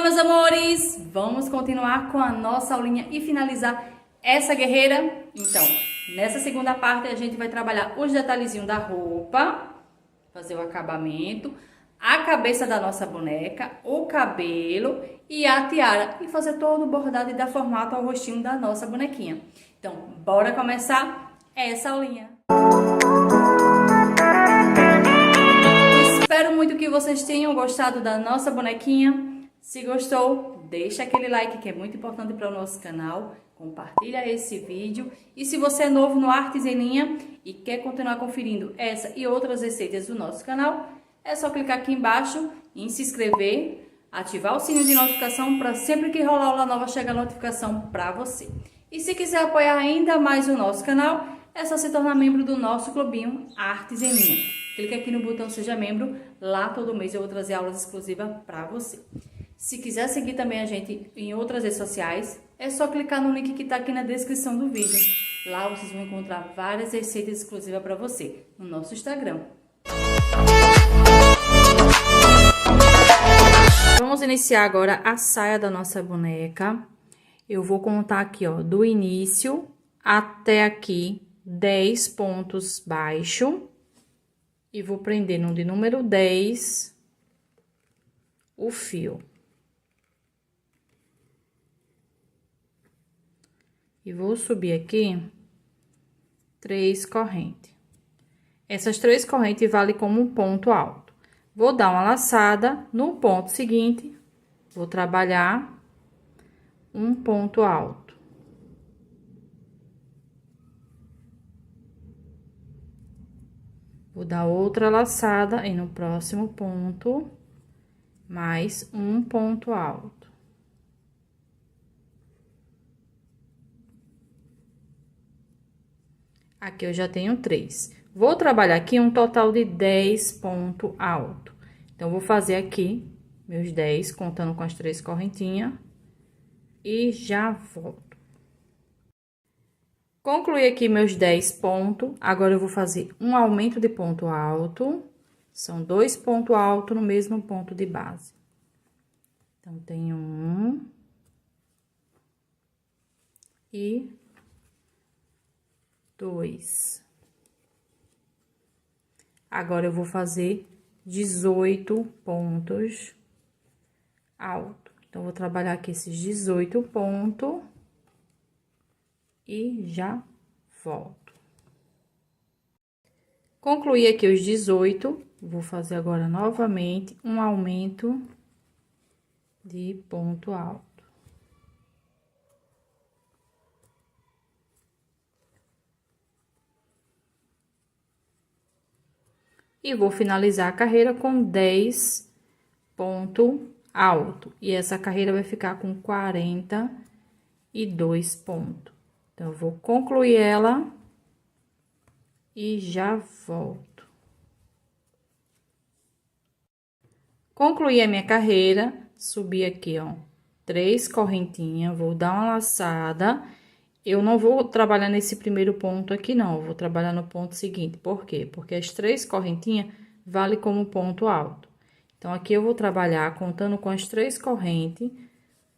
meus amores! Vamos continuar com a nossa aulinha e finalizar essa guerreira? Então, nessa segunda parte a gente vai trabalhar os detalhezinhos da roupa, fazer o acabamento, a cabeça da nossa boneca, o cabelo e a tiara e fazer todo o bordado e dar formato ao rostinho da nossa bonequinha. Então, bora começar essa aulinha! Espero muito que vocês tenham gostado da nossa bonequinha. Se gostou, deixa aquele like que é muito importante para o nosso canal. Compartilha esse vídeo. E se você é novo no Artes em Linha e quer continuar conferindo essa e outras receitas do nosso canal, é só clicar aqui embaixo em se inscrever, ativar o sininho de notificação para sempre que rolar aula nova chegar a notificação para você. E se quiser apoiar ainda mais o nosso canal, é só se tornar membro do nosso clubinho Artes em Linha. Clica aqui no botão Seja Membro, lá todo mês eu vou trazer aulas exclusivas para você. Se quiser seguir também a gente em outras redes sociais, é só clicar no link que está aqui na descrição do vídeo. Lá vocês vão encontrar várias receitas exclusivas para você, no nosso Instagram. Vamos iniciar agora a saia da nossa boneca. Eu vou contar aqui, ó, do início até aqui, 10 pontos baixos. E vou prender no de número 10 o fio. E vou subir aqui 3 correntes. Essas 3 correntes valem como um ponto alto. Vou dar uma laçada no ponto seguinte, vou trabalhar um ponto alto. Vou dar outra laçada e no próximo ponto, mais um ponto alto. Aqui eu já tenho 3. Vou trabalhar aqui um total de 10 pontos altos. Então, vou fazer aqui meus 10, contando com as 3 correntinhas. E já volto. Concluí aqui meus 10 pontos. Agora, eu vou fazer um aumento de ponto alto. São 2 pontos altos no mesmo ponto de base. Então, tem 1. E 2. Agora, eu vou fazer 18 pontos altos. Então, vou trabalhar aqui esses 18 pontos. E já volto. Concluí aqui os 18, vou fazer agora novamente um aumento de ponto alto. E vou finalizar a carreira com 10 ponto alto. E essa carreira vai ficar com 42 pontos. Então, eu vou concluir ela e já volto. Concluí a minha carreira, subi aqui, ó, 3 correntinhas, vou dar uma laçada. Eu não vou trabalhar nesse primeiro ponto aqui, não, eu vou trabalhar no ponto seguinte. Por quê? Porque as 3 correntinhas valem como ponto alto. Então, aqui eu vou trabalhar, contando com as 3 correntes,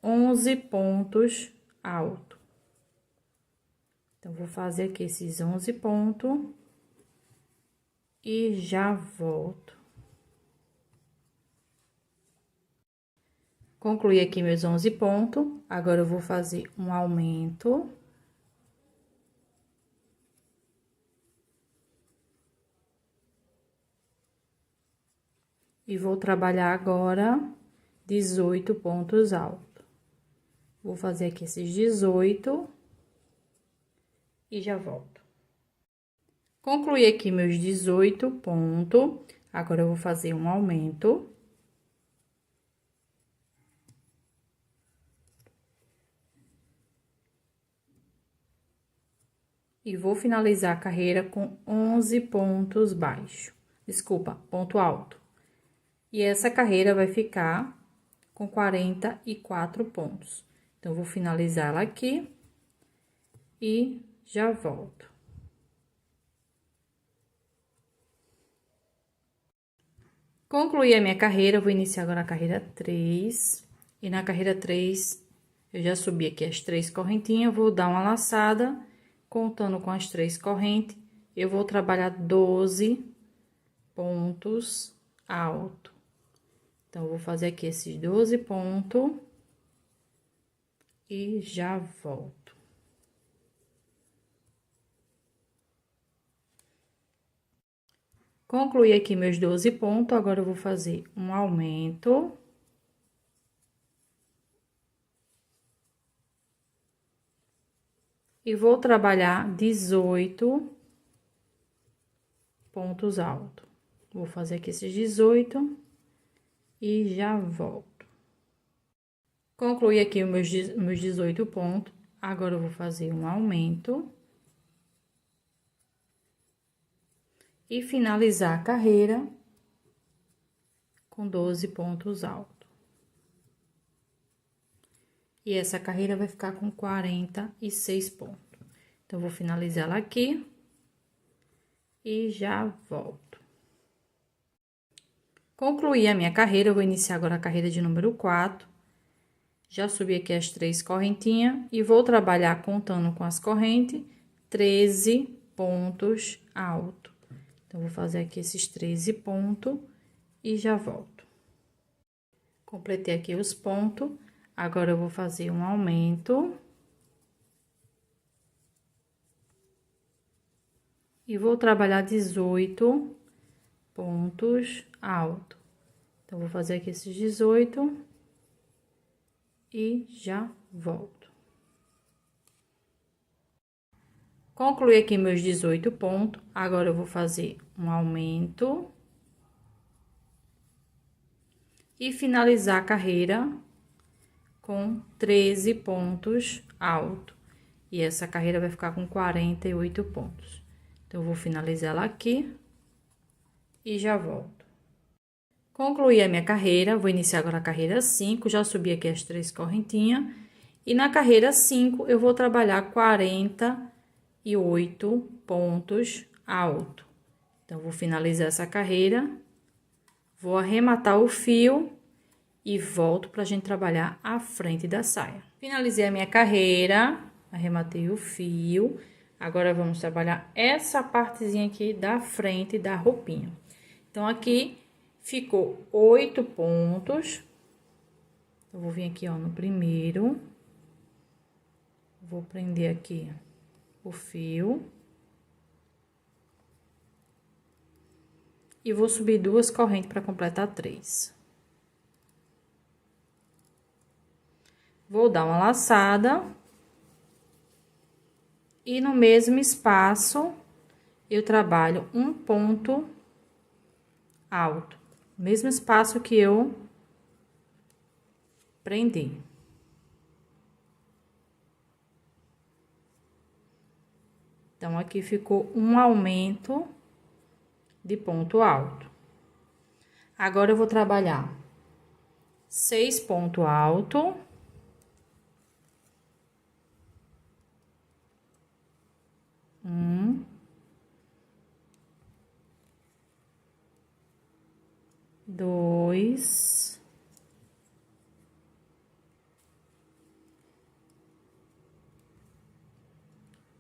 11 pontos altos. Então, vou fazer aqui esses 11 pontos e já volto. Concluí aqui meus 11 pontos, agora eu vou fazer um aumento. E vou trabalhar agora 18 pontos altos. Vou fazer aqui esses 18 e já volto. Concluí aqui meus 18 pontos. Agora, eu vou fazer um aumento. E vou finalizar a carreira com 11 pontos baixos. Desculpa, ponto alto. E essa carreira vai ficar com 44 pontos. Então, vou finalizar ela aqui e já volto. Concluí a minha carreira, vou iniciar agora a carreira 3. E na carreira 3, eu já subi aqui as 3 correntinhas, vou dar uma laçada, contando com as 3 correntes, eu vou trabalhar 12 pontos altos. Então, eu vou fazer aqui esses 12 pontos e já volto. Concluí aqui meus 12 pontos, agora eu vou fazer um aumento. E vou trabalhar 18 pontos altos. Vou fazer aqui esses 18 e já volto. Concluí aqui os meus 18 pontos. Agora, eu vou fazer um aumento. E finalizar a carreira com 12 pontos altos. E essa carreira vai ficar com 46 pontos. Então, vou finalizar ela aqui e já volto. Concluí a minha carreira, eu vou iniciar agora a carreira de número 4. Já subi aqui as 3 correntinhas e vou trabalhar contando com as correntes 13 pontos altos. Então, vou fazer aqui esses 13 pontos e já volto. Completei aqui os pontos, agora eu vou fazer um aumento. E vou trabalhar 18 pontos altos. Então, vou fazer aqui esses 18 e já volto. Concluí aqui meus 18 pontos, agora eu vou fazer um aumento. E finalizar a carreira com 13 pontos altos. E essa carreira vai ficar com 48 pontos. Então, eu vou finalizar ela aqui e já volto. Concluí a minha carreira, vou iniciar agora a carreira 5, já subi aqui as 3 correntinhas. E na carreira 5, eu vou trabalhar 48 pontos altos. Então, vou finalizar essa carreira, vou arrematar o fio e volto pra gente trabalhar a frente da saia. Finalizei a minha carreira, arrematei o fio. Agora, vamos trabalhar essa partezinha aqui da frente da roupinha. Então, aqui ficou 8 pontos. Eu vou vir aqui, ó, no primeiro. Vou prender aqui o fio. E vou subir 2 correntes para completar 3. Vou dar uma laçada. E no mesmo espaço, eu trabalho um ponto alto. Mesmo espaço que eu prendi. Então, aqui ficou um aumento de ponto alto. Agora, eu vou trabalhar 6 pontos altos. Dois,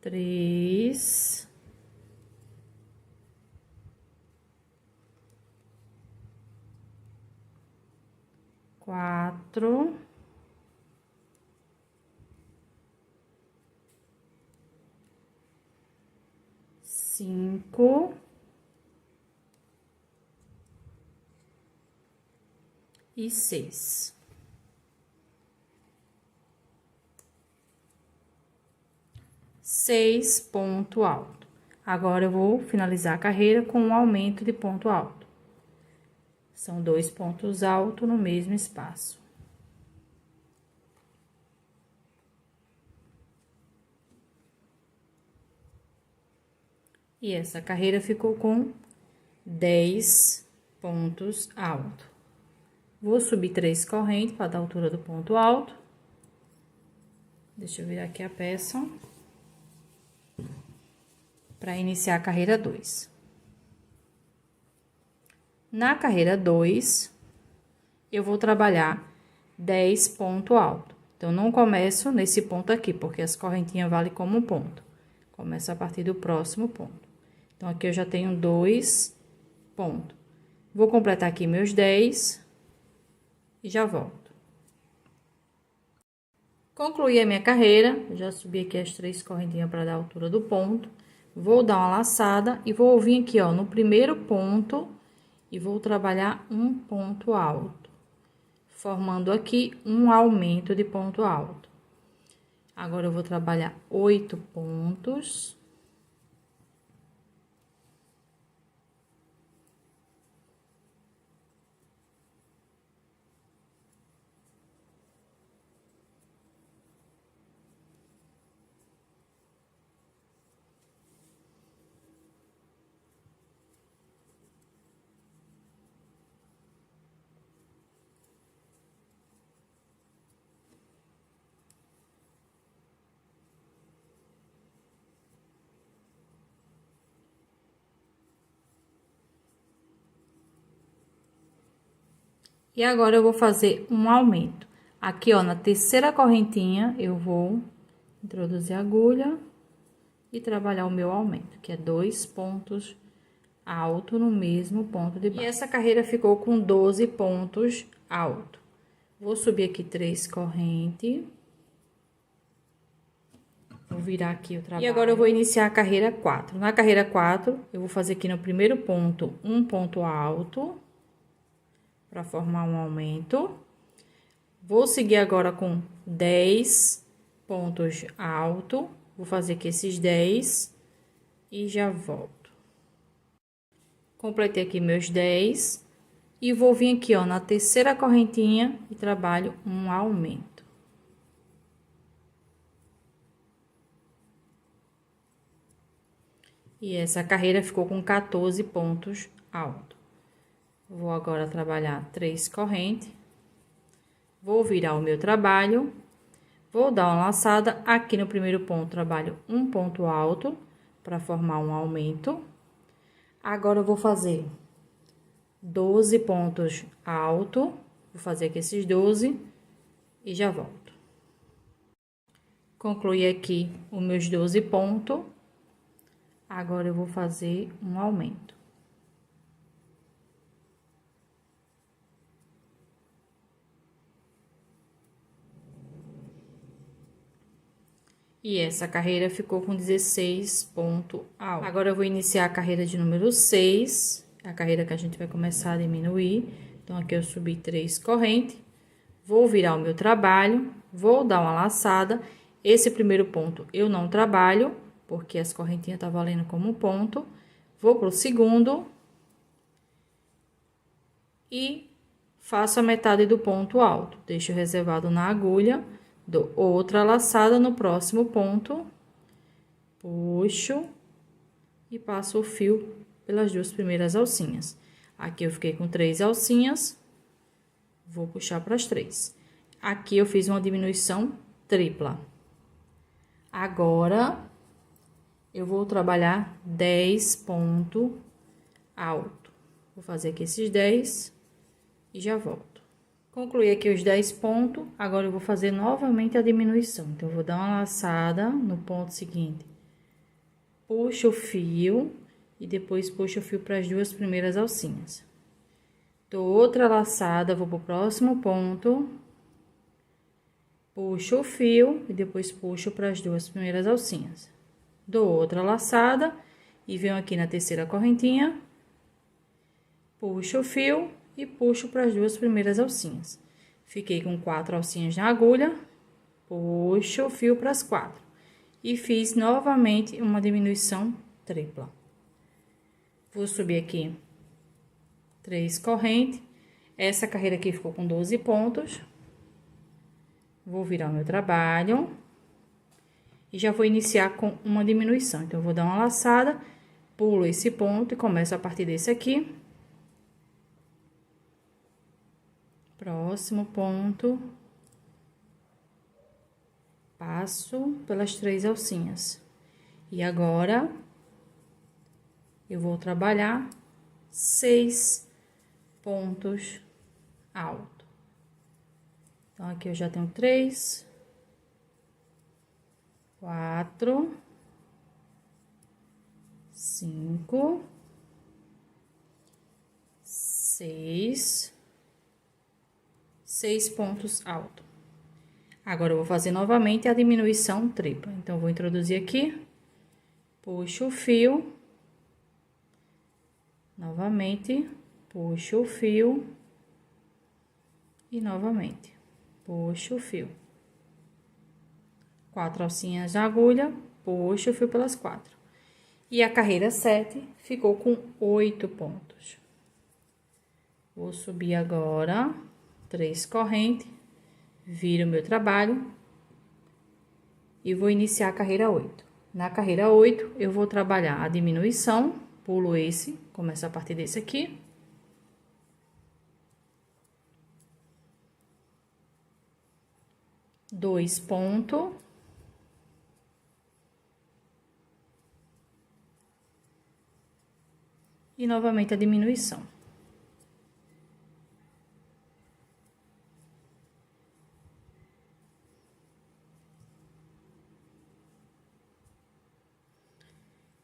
três, quatro, cinco e 6. Seis ponto alto. Agora, eu vou finalizar a carreira com um aumento de ponto alto. São 2 pontos altos no mesmo espaço. E essa carreira ficou com 10 pontos altos. Vou subir 3 correntes para dar a altura do ponto alto. Deixa eu virar aqui a peça. Para iniciar a carreira 2. Na carreira 2, eu vou trabalhar 10 pontos altos. Então, não começo nesse ponto aqui, porque as correntinhas valem como ponto. Começo a partir do próximo ponto. Então, aqui eu já tenho 2 pontos. Vou completar aqui meus 10 e já volto. Concluí a minha carreira, já subi aqui as 3 correntinhas para dar a altura do ponto. Vou dar uma laçada e vou vir aqui, ó, no primeiro ponto e vou trabalhar um ponto alto, formando aqui um aumento de ponto alto. Agora, eu vou trabalhar 8 pontos. E agora, eu vou fazer um aumento. Aqui, ó, na terceira correntinha, eu vou introduzir a agulha e trabalhar o meu aumento, que é 2 pontos alto no mesmo ponto de baixo. E essa carreira ficou com 12 pontos alto. Vou subir aqui 3 correntes. Vou virar aqui o trabalho. E agora, eu vou iniciar a carreira 4. Na carreira 4, eu vou fazer aqui no primeiro ponto um ponto alto, para formar um aumento. Vou seguir agora com 10 pontos altos. Vou fazer aqui esses 10 e já volto. Completei aqui meus 10 e vou vir aqui, ó, na terceira correntinha e trabalho um aumento. E essa carreira ficou com 14 pontos altos. Vou agora trabalhar 3 correntes. Vou virar o meu trabalho. Vou dar uma laçada. Aqui no primeiro ponto, trabalho um ponto alto para formar um aumento. Agora, eu vou fazer 12 pontos altos. Vou fazer aqui esses 12 e já volto. Concluí aqui os meus 12 pontos. Agora, eu vou fazer um aumento. E essa carreira ficou com 16 pontos altos. Agora, eu vou iniciar a carreira de número 6, a carreira que a gente vai começar a diminuir. Então, aqui eu subi 3 correntes, vou virar o meu trabalho, vou dar uma laçada. Esse primeiro ponto eu não trabalho, porque as correntinhas tá valendo como ponto. Vou pro segundo e faço a metade do ponto alto. Deixo reservado na agulha. Dou outra laçada no próximo ponto, puxo e passo o fio pelas 2 primeiras alcinhas. Aqui eu fiquei com 3 alcinhas, vou puxar para as 3. Aqui eu fiz uma diminuição tripla. Agora, eu vou trabalhar 10 pontos alto. Vou fazer aqui esses 10 e já volto. Concluí aqui os 10 pontos, agora eu vou fazer novamente a diminuição. Então, eu vou dar uma laçada no ponto seguinte, puxo o fio e depois puxo o fio para as 2 primeiras alcinhas. Dou outra laçada, vou pro próximo ponto, puxo o fio e depois puxo para as 2 primeiras alcinhas. Dou outra laçada e venho aqui na terceira correntinha, puxo o fio e puxo para as 2 primeiras alcinhas. Fiquei com 4 alcinhas na agulha, puxo o fio para as 4 e fiz novamente uma diminuição tripla. Vou subir aqui 3 correntes. Essa carreira aqui ficou com 12 pontos. Vou virar o meu trabalho e já vou iniciar com uma diminuição. Então, eu vou dar uma laçada, pulo esse ponto e começo a partir desse aqui. Próximo ponto, passo pelas 3 alcinhas. E agora, eu vou trabalhar 6 pontos altos. Então, aqui eu já tenho 3, 4, 5, 6 pontos altos. Agora, eu vou fazer novamente a diminuição tripla. Então, eu vou introduzir aqui, puxo o fio, novamente, puxo o fio e novamente, puxo o fio. 4 alcinhas de agulha, puxo o fio pelas 4. E a carreira 7 ficou com 8 pontos. Vou subir agora 3 correntes, viro o meu trabalho e vou iniciar a carreira 8. Na carreira 8, eu vou trabalhar a diminuição, pulo esse, começo a partir desse aqui. Dois pontos. E novamente a diminuição.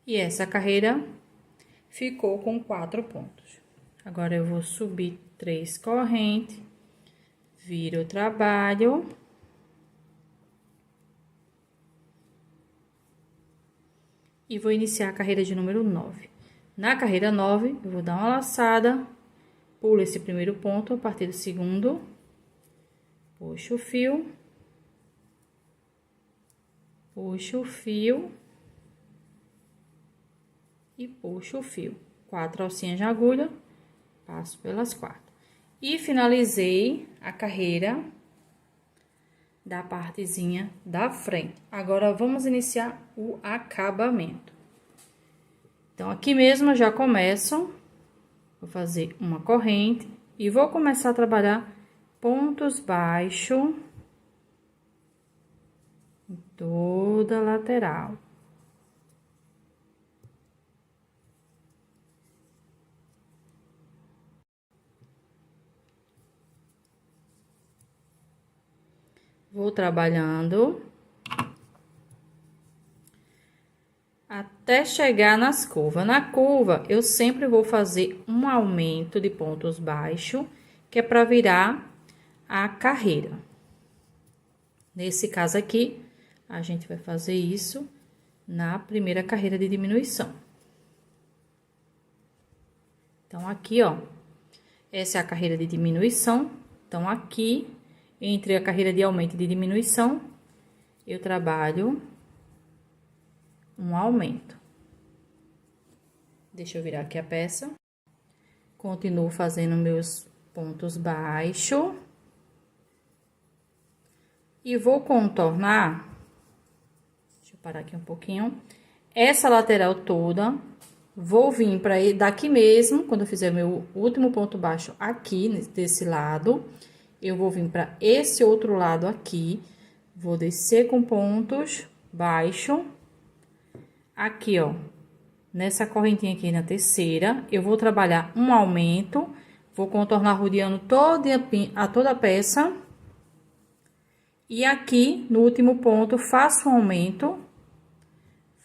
E essa carreira ficou com 4 pontos. Agora, eu vou subir 3 correntes, viro o trabalho. E vou iniciar a carreira de número 9. Na carreira 9, eu vou dar uma laçada, pulo esse primeiro ponto a partir do segundo, puxo o fio, puxo o fio e puxo o fio. 4 alcinhas de agulha, passo pelas 4. E finalizei a carreira da partezinha da frente. Agora, vamos iniciar o acabamento. Então, aqui mesmo eu já começo, vou fazer uma corrente e vou começar a trabalhar pontos baixos em toda a lateral. Vou trabalhando até chegar nas curvas. Na curva, eu sempre vou fazer um aumento de pontos baixos, que é para virar a carreira. Nesse caso aqui, a gente vai fazer isso na primeira carreira de diminuição. Então, aqui, ó, essa é a carreira de diminuição. Então, aqui, entre a carreira de aumento e de diminuição, eu trabalho um aumento. Deixa eu virar aqui a peça. Continuo fazendo meus pontos baixos. E vou contornar, deixa eu parar aqui um pouquinho, essa lateral toda. Vou vir para daqui mesmo, quando eu fizer meu último ponto baixo aqui, desse lado, eu vou vir para esse outro lado aqui, vou descer com pontos baixos. Aqui, ó, nessa correntinha aqui na terceira, eu vou trabalhar um aumento, vou contornar rodeando toda a peça. E aqui, no último ponto, faço um aumento,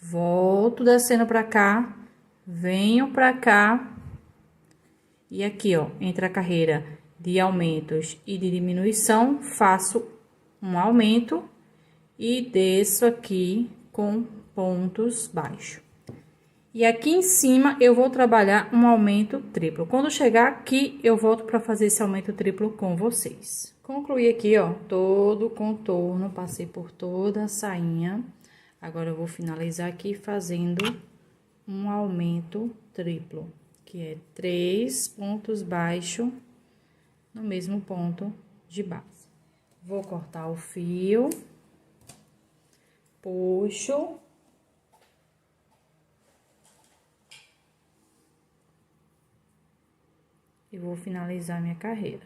volto descendo pra cá, venho pra cá. E aqui, ó, entre a carreira de aumentos e de diminuição, faço um aumento e desço aqui com pontos baixos. E aqui em cima, eu vou trabalhar um aumento triplo. Quando chegar aqui, eu volto para fazer esse aumento triplo com vocês. Concluí aqui, ó, todo o contorno, passei por toda a sainha. Agora, eu vou finalizar aqui fazendo um aumento triplo, que é 3 pontos baixos no mesmo ponto de base. Vou cortar o fio, puxo. E vou finalizar minha carreira.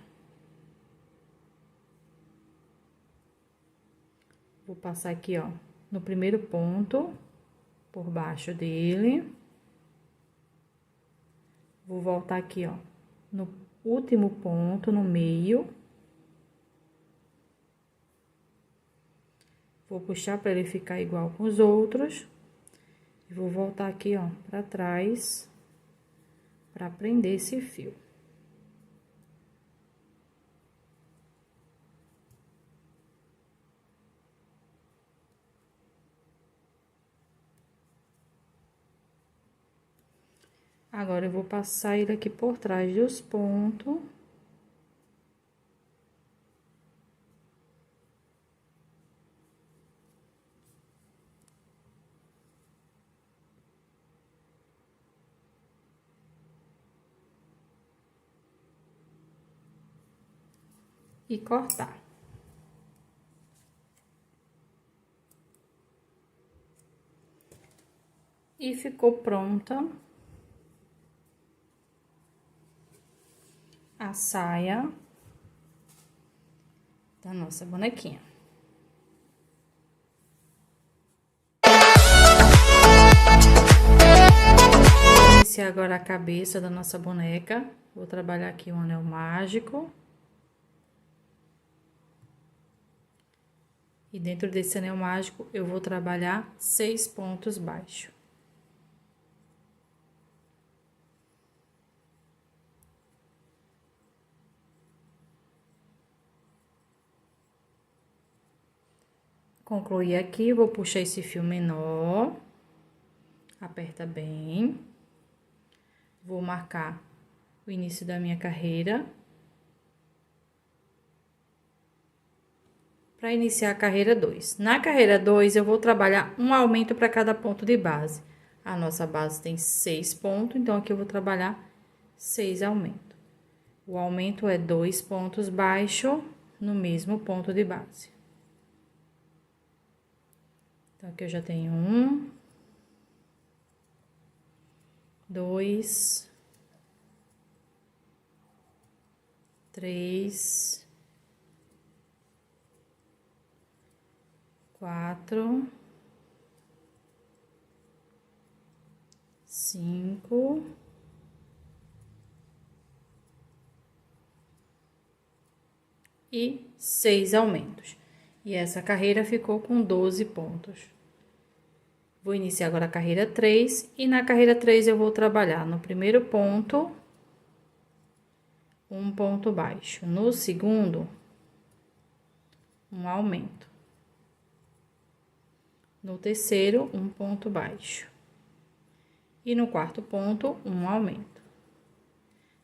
Vou passar aqui, ó, no primeiro ponto, por baixo dele. Vou voltar aqui, ó, no último ponto, no meio. Vou puxar para ele ficar igual com os outros. E vou voltar aqui, ó, para trás, para prender esse fio. Agora, eu vou passar ele aqui por trás dos pontos. E cortar. E ficou pronta a saia da nossa bonequinha. Vou iniciar agora a cabeça da nossa boneca. Vou trabalhar aqui um anel mágico. E dentro desse anel mágico, eu vou trabalhar 6 pontos baixos. Concluí aqui, vou puxar esse fio menor, aperta bem, vou marcar o início da minha carreira. Para iniciar a carreira 2. Na carreira 2, eu vou trabalhar um aumento para cada ponto de base. A nossa base tem 6 pontos, então aqui eu vou trabalhar 6 aumentos. O aumento é 2 pontos baixos no mesmo ponto de base. Então, aqui eu já tenho 1, 2, 3, 4, 5, 6 aumentos. E essa carreira ficou com 12 pontos. Vou iniciar agora a carreira 3, e na carreira 3 eu vou trabalhar no primeiro ponto, um ponto baixo. No segundo, um aumento. No terceiro, um ponto baixo. E no quarto ponto, um aumento.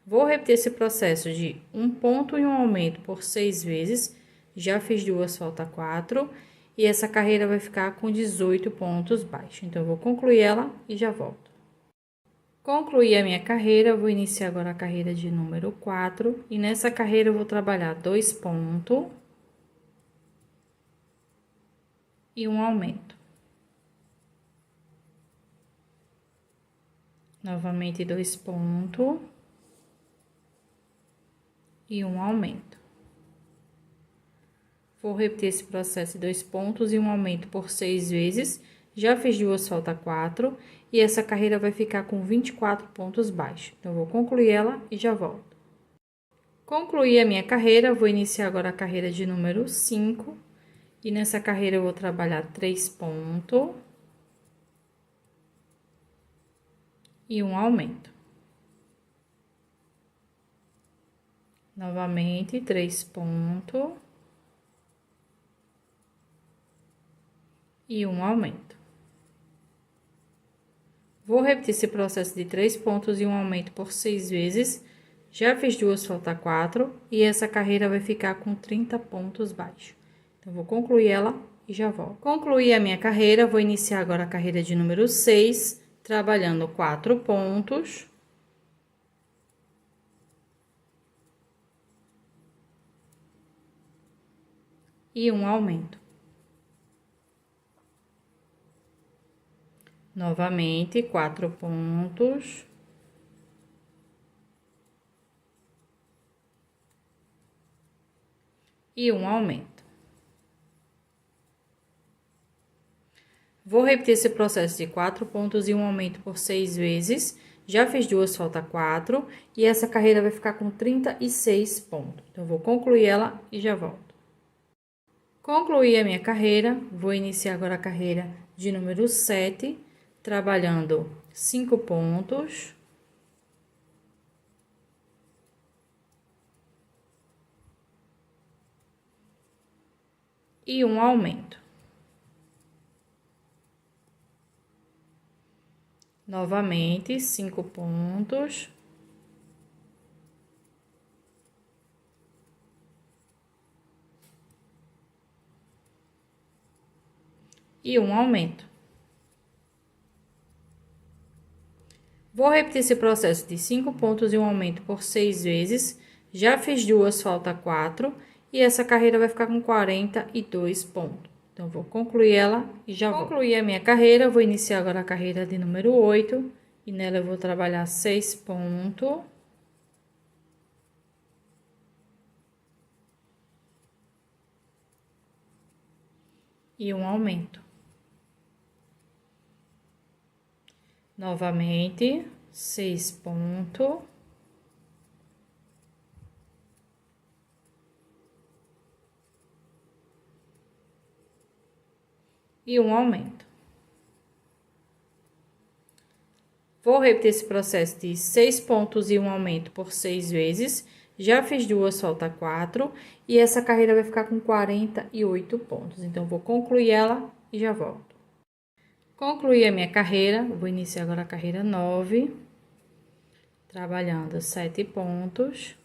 Vou repetir esse processo de um ponto e um aumento por 6 vezes. Já fiz 2, falta 4. E essa carreira vai ficar com 18 pontos baixos. Então, eu vou concluir ela e já volto. Concluí a minha carreira, vou iniciar agora a carreira de número 4. E nessa carreira, eu vou trabalhar 2 pontos. E um aumento. Novamente, 2 pontos. E um aumento. Vou repetir esse processo de 2 pontos e um aumento por 6 vezes. Já fiz 2, falta 4. E essa carreira vai ficar com 24 pontos baixos. Então, eu vou concluir ela e já volto. Concluí a minha carreira, vou iniciar agora a carreira de número 5. E nessa carreira, eu vou trabalhar 3 pontos. E um aumento. Novamente, 3 pontos. E um aumento. Vou repetir esse processo de 3 pontos e um aumento por 6 vezes. Já fiz 2, falta 4. E essa carreira vai ficar com 30 pontos baixos. Então, vou concluir ela e já volto. Concluí a minha carreira, vou iniciar agora a carreira de número 6, trabalhando 4 pontos. E um aumento. Novamente, 4 pontos. E um aumento. Vou repetir esse processo de 4 pontos e um aumento por 6 vezes. Já fiz 2, falta 4. E essa carreira vai ficar com 36 pontos. Então, vou concluir ela e já volto. Concluí a minha carreira, vou iniciar agora a carreira de número 7, trabalhando 5 pontos. E um aumento. Novamente, 5 pontos. E um aumento. Vou repetir esse processo de 5 pontos e um aumento por 6 vezes. Já fiz duas, falta 4. E essa carreira vai ficar com 42 pontos. Então, vou concluir ela e já vou. Concluir a minha carreira, vou iniciar agora a carreira de número 8. E nela eu vou trabalhar 6 pontos. E um aumento. Novamente, 6 pontos. E um aumento. Vou repetir esse processo de 6 pontos e um aumento por 6 vezes. Já fiz duas, falta 4. E essa carreira vai ficar com 48 pontos. Então, vou concluir ela e já volto. Concluí a minha carreira, vou iniciar agora a carreira 9, trabalhando 7 pontos.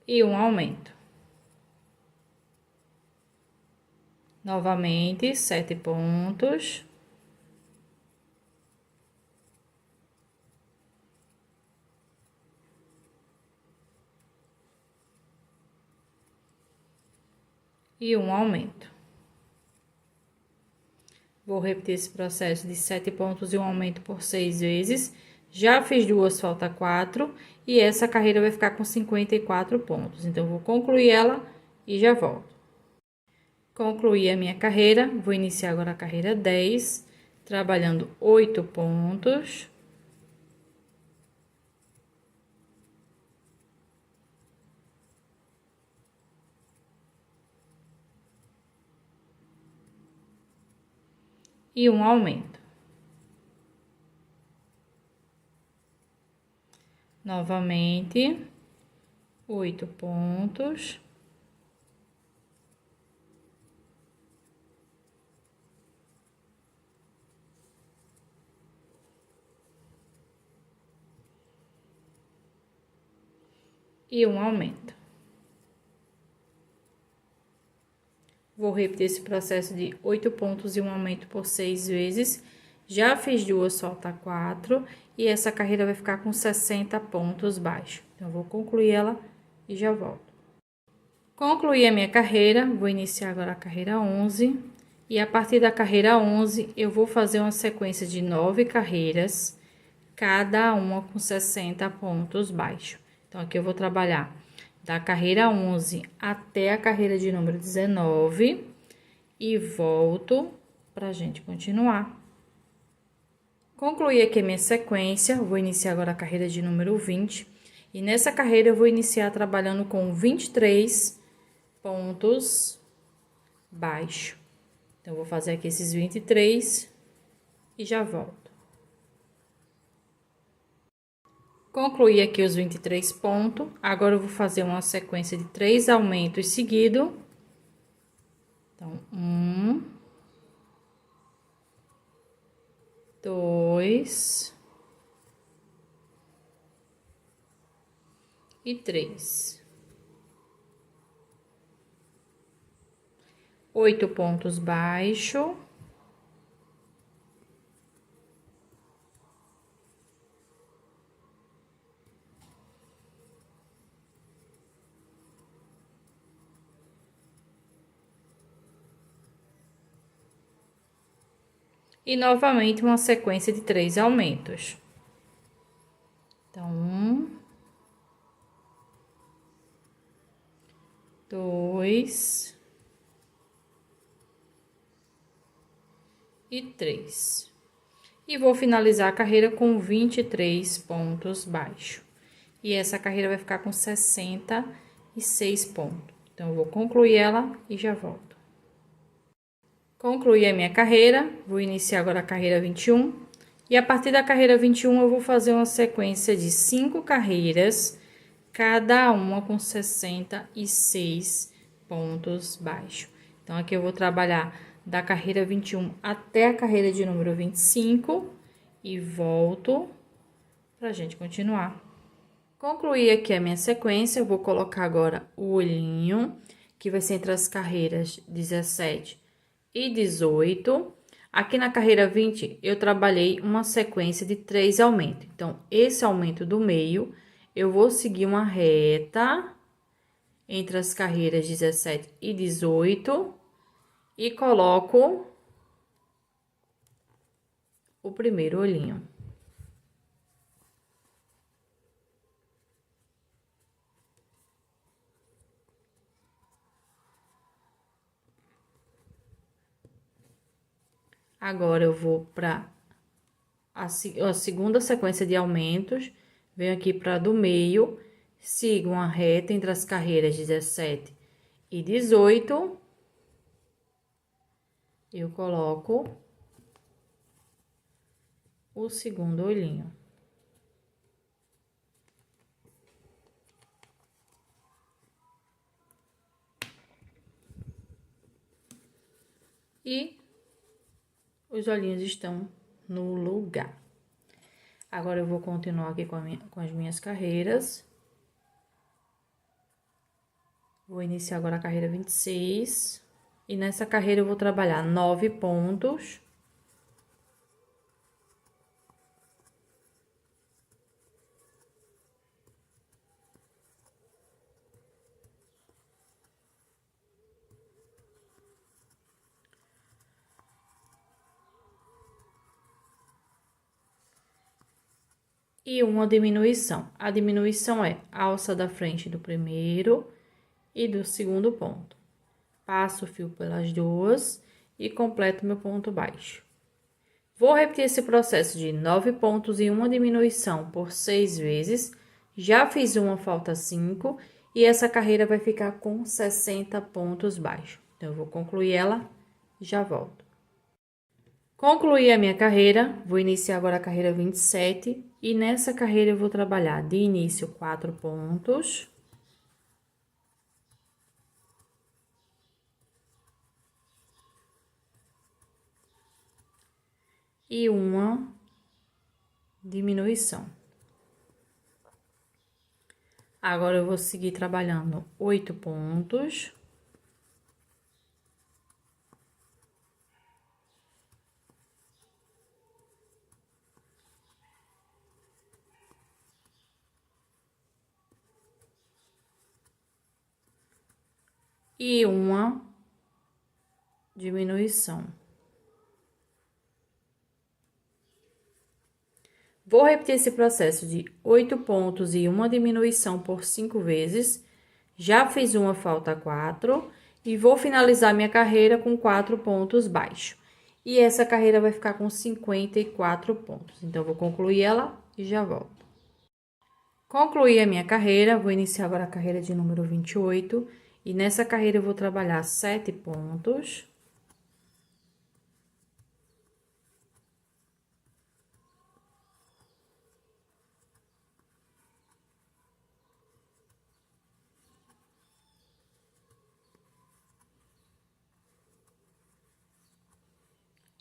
E um aumento. Novamente, 7 pontos. E um aumento. Vou repetir esse processo de 7 pontos e um aumento por 6 vezes. Já fiz duas, falta 4. E essa carreira vai ficar com 54 pontos. Então, vou concluir ela e já volto. Concluí a minha carreira, vou iniciar agora a carreira 10, trabalhando 8 pontos. E um aumento. Novamente, 8 pontos. E um aumento. Vou repetir esse processo de 8 pontos e um aumento por 6 vezes. Já fiz duas, falta 4. E essa carreira vai ficar com 60 pontos baixo. Então, vou concluir ela e já volto. Concluí a minha carreira, vou iniciar agora a carreira 11. E a partir da carreira 11, eu vou fazer uma sequência de 9 carreiras, cada uma com 60 pontos baixo. Então, aqui eu vou trabalhar da carreira 11 até a carreira de número 19 e volto pra gente continuar. Concluí aqui a minha sequência, vou iniciar agora a carreira de número 20. E nessa carreira eu vou iniciar trabalhando com 23 pontos baixo. Então, vou fazer aqui esses 23 e já volto. Concluí aqui os 23 pontos. Agora, eu vou fazer uma sequência de 3 aumentos seguidos. Então, 1, 2 e 3. 8 pontos baixo. E novamente uma sequência de 3 aumentos. Então, 1, 2 23. E vou finalizar a carreira com 23 pontos baixos. E essa carreira vai ficar com 66 pontos. Então, eu vou concluir ela e já volto. Concluí a minha carreira, vou iniciar agora a carreira 21. E a partir da carreira 21, eu vou fazer uma sequência de 5 carreiras, cada uma com 66 pontos baixos. Então, aqui eu vou trabalhar da carreira 21 até a carreira de número 25 e volto pra gente continuar. Concluí aqui a minha sequência, eu vou colocar agora o olhinho, que vai ser entre as carreiras 17 e 18. Aqui na carreira 20, eu trabalhei uma sequência de 3 aumentos. Então, esse aumento do meio, eu vou seguir uma reta entre as carreiras 17 e 18 e coloco o primeiro olhinho. Agora, eu vou para a segunda sequência de aumentos, venho aqui para do meio, sigo uma reta entre as carreiras 17 e 18, eu coloco o segundo olhinho. E os olhinhos estão no lugar. Agora, eu vou continuar aqui com as minhas carreiras. Vou iniciar agora a carreira 26. E nessa carreira, eu vou trabalhar 9 pontos. E uma diminuição. A diminuição é a alça da frente do primeiro e do segundo ponto. Passo o fio pelas duas e completo meu ponto baixo. Vou repetir esse processo de 9 pontos e uma diminuição por 6 vezes. Já fiz uma, falta 5 e essa carreira vai ficar com 60 pontos baixos. Então, eu vou concluir ela e já volto. Concluí a minha carreira, vou iniciar agora a carreira 27 e nessa carreira eu vou trabalhar de início 4 pontos. E uma diminuição. Agora, eu vou seguir trabalhando 8 pontos. E uma diminuição. Vou repetir esse processo de 8 pontos e uma diminuição por 5 vezes. Já fiz uma, falta 4. E vou finalizar minha carreira com 4 pontos baixos. E essa carreira vai ficar com 54 pontos. Então, vou concluir ela e já volto. Concluí a minha carreira, vou iniciar agora a carreira de número 28. E nessa carreira, eu vou trabalhar 7 pontos.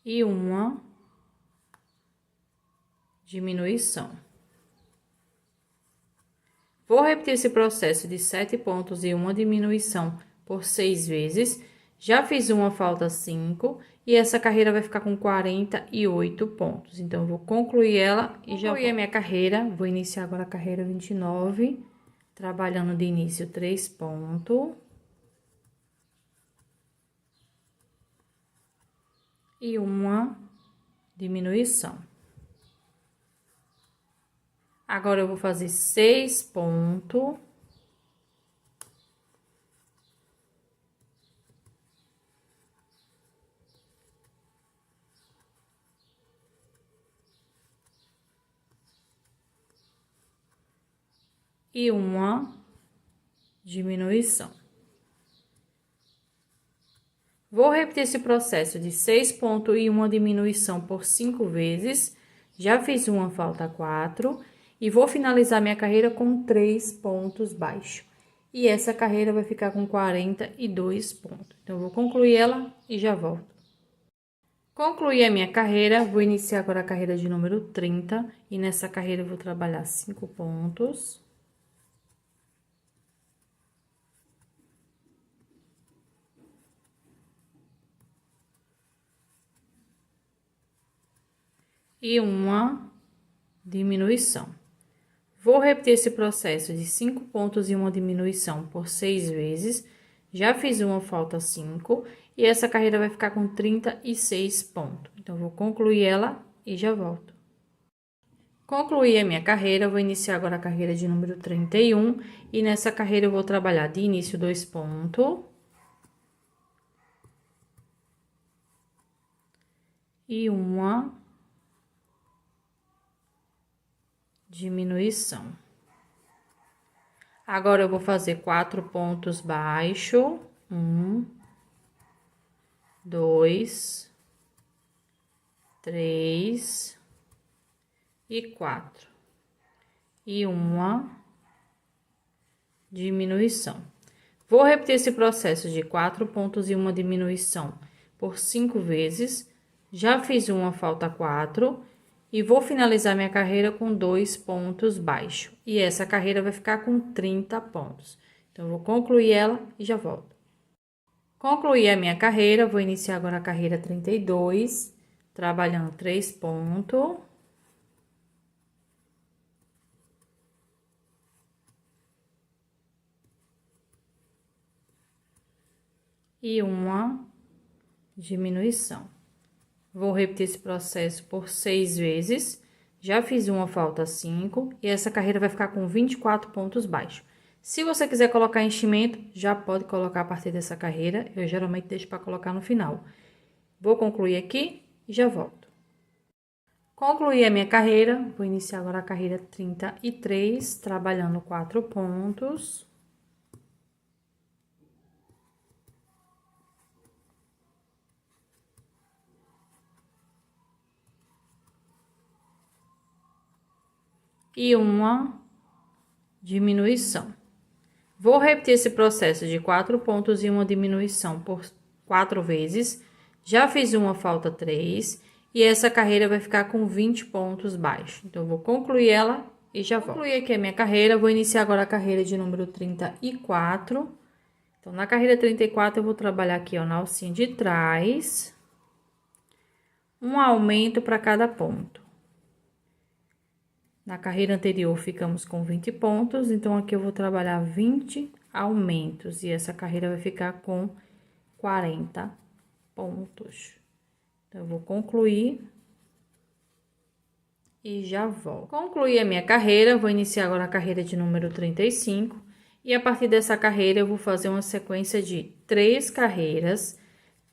E uma diminuição. Vou repetir esse processo de 7 pontos e uma diminuição por 6 vezes. Já fiz uma, falta 5. E essa carreira vai ficar com 48 pontos. Então, eu vou concluir ela e já concluí a minha carreira. Vou iniciar agora a carreira 29, trabalhando de início 3 pontos. E uma diminuição. Agora, eu vou fazer 6 pontos. e uma diminuição. Vou repetir esse processo de 6 pontos e uma diminuição por 5 vezes. Já fiz uma, falta 4. E vou finalizar minha carreira com 3 pontos baixos. E essa carreira vai ficar com 42 pontos. Então, eu vou concluir ela e já volto. Concluí a minha carreira, vou iniciar agora a carreira de número 30. E nessa carreira eu vou trabalhar 5 pontos. E uma diminuição. Vou repetir esse processo de 5 pontos e uma diminuição por 6 vezes. Já fiz uma, falta 5. E essa carreira vai ficar com 36 pontos. Então, vou concluir ela e já volto. Concluí a minha carreira, vou iniciar agora a carreira de número 31. E nessa carreira eu vou trabalhar de início 2 pontos. E uma diminuição. Agora, eu vou fazer 4 pontos baixos. 1, 2, 3 e 4. E uma diminuição. Vou repetir esse processo de 4 pontos e uma diminuição por 5 vezes. Já fiz uma, falta 4. E vou finalizar minha carreira com 2 pontos baixos. E essa carreira vai ficar com 30 pontos. Então, eu vou concluir ela e já volto. Concluí a minha carreira, vou iniciar agora a carreira 32, trabalhando 3 pontos. E uma diminuição. Vou repetir esse processo por 6 vezes. Já fiz uma, falta 5. E essa carreira vai ficar com 24 pontos baixos. Se você quiser colocar enchimento, já pode colocar a partir dessa carreira. Eu geralmente deixo para colocar no final. Vou concluir aqui e já volto. Concluí a minha carreira. Vou iniciar agora a carreira 33, trabalhando 4 pontos. E uma diminuição. Vou repetir esse processo de 4 pontos e uma diminuição por 4 vezes. Já fiz uma, falta 3. E essa carreira vai ficar com 20 pontos baixos. Então, eu vou concluir ela e já volto. Concluí aqui a minha carreira, vou iniciar agora a carreira de número 34. Então, na carreira 34, eu vou trabalhar aqui, ó, na alcinha de trás. Um aumento para cada ponto. Na carreira anterior, ficamos com 20 pontos, então aqui eu vou trabalhar 20 aumentos. E essa carreira vai ficar com 40 pontos. Então, eu vou concluir e já volto. Concluí a minha carreira, vou iniciar agora a carreira de número 35. E a partir dessa carreira, eu vou fazer uma sequência de 3 carreiras,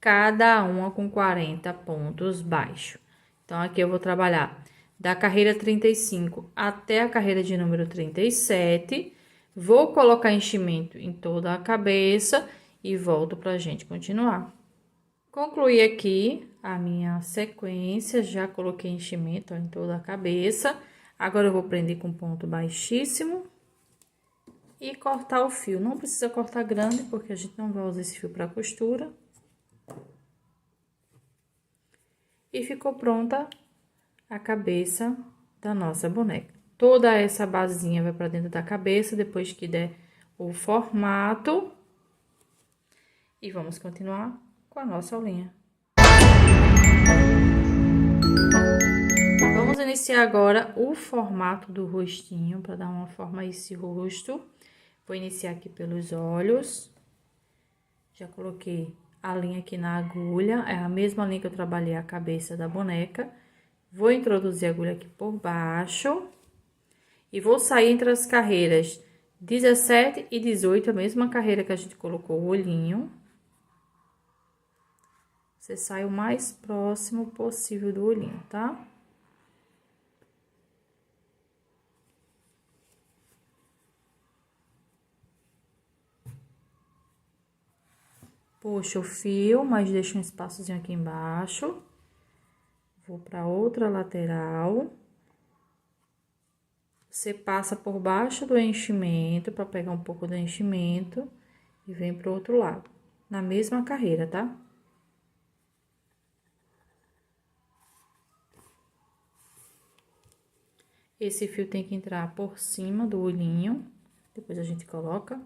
cada uma com 40 pontos baixos. Então, aqui eu vou trabalhar da carreira 35 até a carreira de número 37. Vou colocar enchimento em toda a cabeça e volto pra gente continuar. Concluí aqui a minha sequência, já coloquei enchimento, ó, em toda a cabeça. Agora, eu vou prender com ponto baixíssimo e cortar o fio. Não precisa cortar grande, porque a gente não vai usar esse fio para costura. E ficou pronta a cabeça da nossa boneca. Toda essa basezinha vai para dentro da cabeça, depois que der o formato. E vamos continuar com a nossa aulinha. Vamos iniciar agora o formato do rostinho, para dar uma forma a esse rosto. Vou iniciar aqui pelos olhos. Já coloquei a linha aqui na agulha, é a mesma linha que eu trabalhei a cabeça da boneca. Vou introduzir a agulha aqui por baixo. E vou sair entre as carreiras 17 e 18, a mesma carreira que a gente colocou o olhinho. Você sai o mais próximo possível do olhinho, tá? Puxo o fio, mas deixo um espaçozinho aqui embaixo. Vou para outra lateral. Você passa por baixo do enchimento, para pegar um pouco do enchimento. E vem pro outro lado, na mesma carreira, tá? Esse fio tem que entrar por cima do olhinho, depois a gente coloca.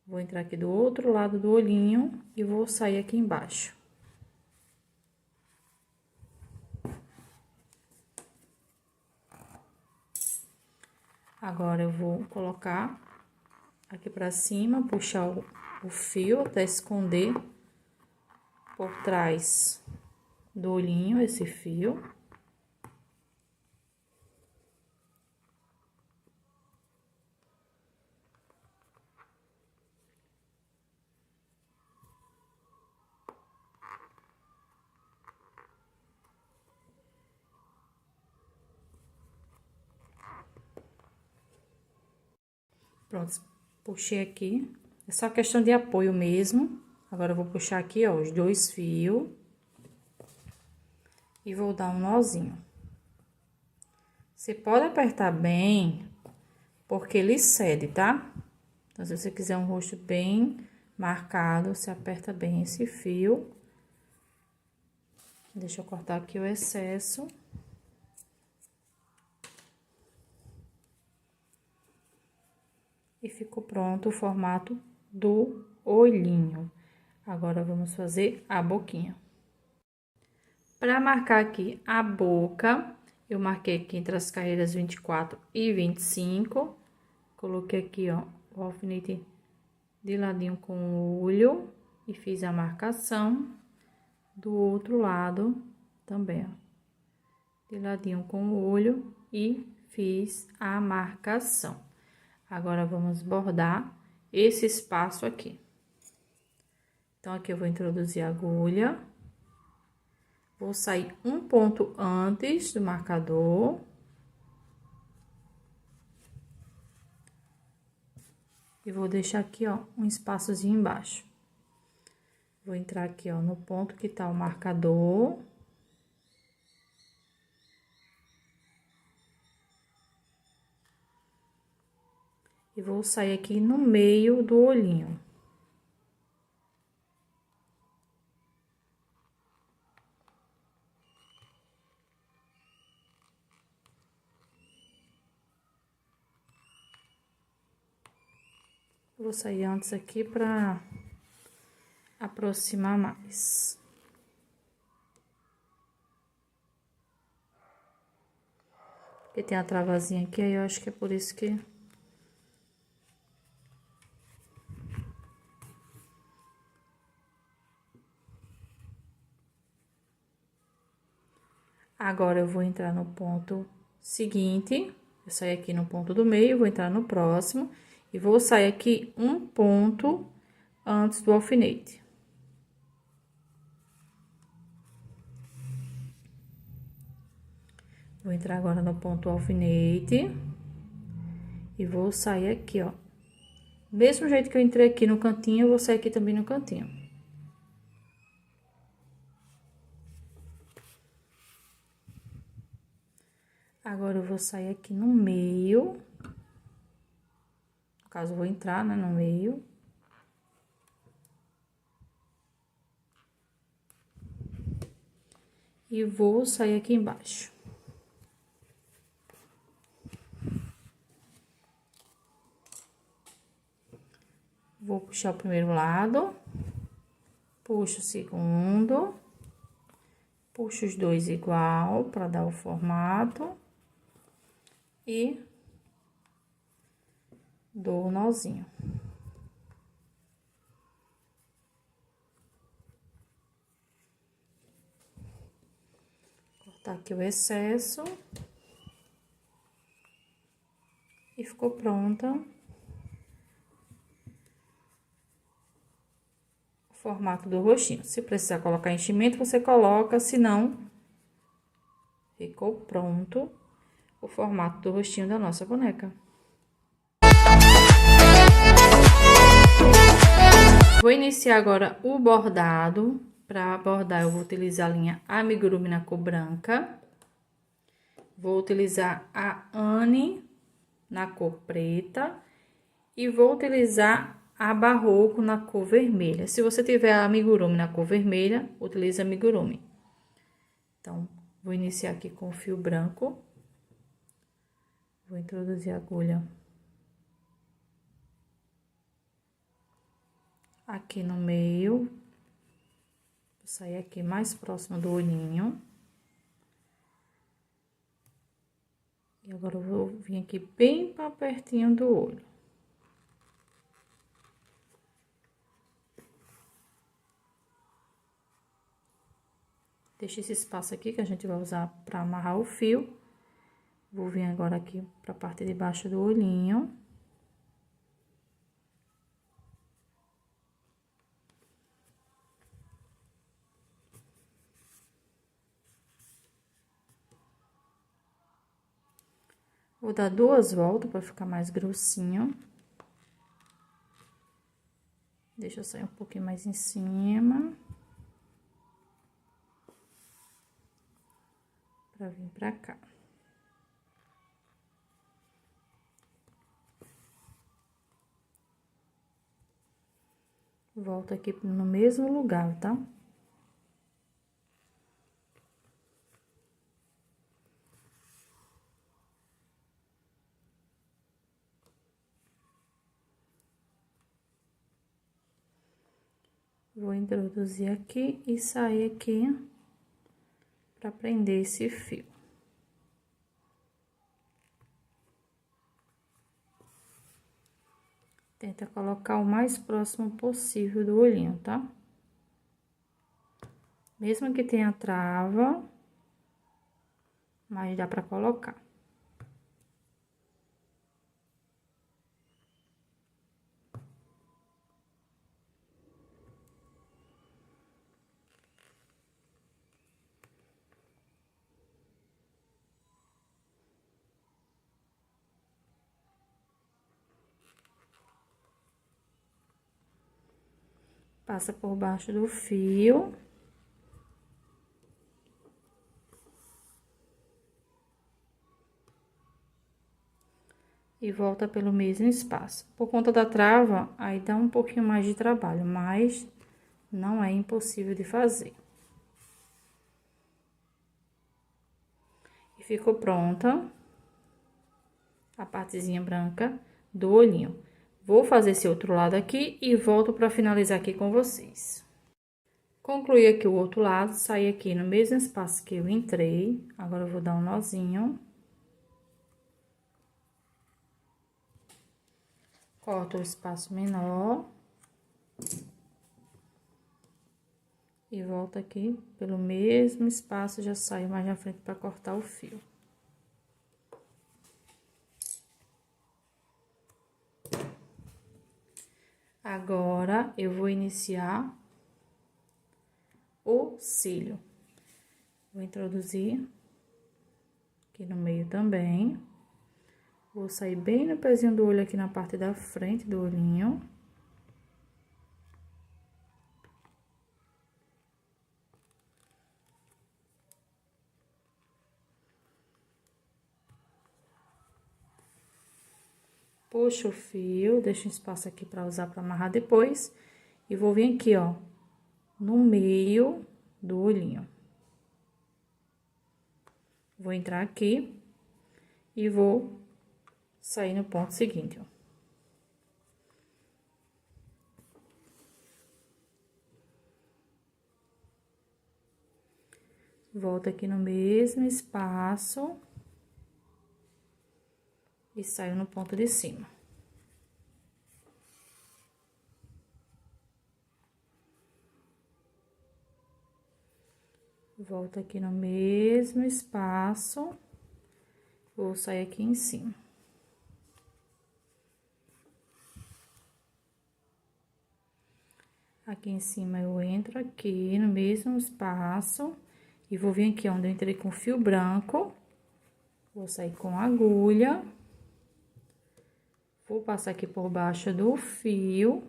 Vou entrar aqui do outro lado do olhinho e vou sair aqui embaixo. Agora, eu vou colocar aqui pra cima, puxar o fio até esconder por trás do olhinho esse fio. Pronto, puxei aqui. É só questão de apoio mesmo. Agora, eu vou puxar aqui, ó, os 2 fios. E vou dar um nozinho. Você pode apertar bem, porque ele cede, tá? Então, se você quiser um rosto bem marcado, você aperta bem esse fio. Deixa eu cortar aqui o excesso. E ficou pronto o formato do olhinho. Agora, vamos fazer a boquinha. Para marcar aqui a boca, eu marquei aqui entre as carreiras 24 e 25. Coloquei aqui, ó, o alfinete de ladinho com o olho e fiz a marcação do outro lado também, ó. De ladinho com o olho e fiz a marcação. Agora, vamos bordar esse espaço aqui. Então, aqui eu vou introduzir a agulha. Vou sair um ponto antes do marcador. E vou deixar aqui, ó, um espaçozinho embaixo. Vou entrar aqui, ó, no ponto que tá o marcador. E vou sair aqui no meio do olhinho. Vou sair antes aqui pra aproximar mais. Porque tem a travazinha aqui, aí eu acho que é por isso que... Agora, eu vou entrar no ponto seguinte. Eu saí aqui no ponto do meio, vou entrar no próximo. E vou sair aqui um ponto antes do alfinete. Vou entrar agora no ponto alfinete. E vou sair aqui, ó. Mesmo jeito que eu entrei aqui no cantinho, eu vou sair aqui também no cantinho. Agora, eu vou sair aqui no meio. No caso, eu vou entrar, né, no meio. E vou sair aqui embaixo. Vou puxar o primeiro lado. Puxo o segundo. Puxo os 2 igual, para dar o formato. E dou o nozinho. Cortar aqui o excesso. E ficou pronta o formato do rostinho. Se precisar colocar enchimento, você coloca, se não, ficou pronto o formato do rostinho da nossa boneca. Vou iniciar agora o bordado. Para bordar, eu vou utilizar a linha Amigurumi na cor branca. Vou utilizar a Anne na cor preta. E vou utilizar a Barroco na cor vermelha. Se você tiver a Amigurumi na cor vermelha, utilize a Amigurumi. Então, vou iniciar aqui com o fio branco. Vou introduzir a agulha aqui no meio. Vou sair aqui mais próximo do olhinho. E agora eu vou vir aqui bem pra pertinho do olho. Deixa esse espaço aqui que a gente vai usar pra amarrar o fio. Vou vir agora aqui pra parte de baixo do olhinho. Vou dar 2 voltas para ficar mais grossinho. Deixa eu sair um pouquinho mais em cima. Pra vir pra cá. Volta aqui no mesmo lugar, tá? Vou introduzir aqui e sair aqui para prender esse fio. Tenta colocar o mais próximo possível do olhinho, tá? Mesmo que tenha trava, mas dá pra colocar. Passa por baixo do fio. E volta pelo mesmo espaço. Por conta da trava, aí dá um pouquinho mais de trabalho, mas não é impossível de fazer. E ficou pronta a partezinha branca do olhinho. Vou fazer esse outro lado aqui e volto para finalizar aqui com vocês. Concluí aqui o outro lado, saí aqui no mesmo espaço que eu entrei. Agora, eu vou dar um nozinho. Corto o espaço menor. E volto aqui pelo mesmo espaço, já saio mais na frente para cortar o fio. Agora, eu vou iniciar o cílio. Vou introduzir aqui no meio também. Vou sair bem no pezinho do olho aqui na parte da frente do olhinho. Puxo o fio, deixo um espaço aqui para usar para amarrar depois. E vou vir aqui, ó, no meio do olhinho. Vou entrar aqui e vou sair no ponto seguinte, ó. Volto aqui no mesmo espaço. E saio no ponto de cima. Volto aqui no mesmo espaço. Vou sair aqui em cima. Aqui em cima, eu entro aqui no mesmo espaço. E vou vir aqui onde eu entrei com fio branco. Vou sair com agulha. Vou passar aqui por baixo do fio.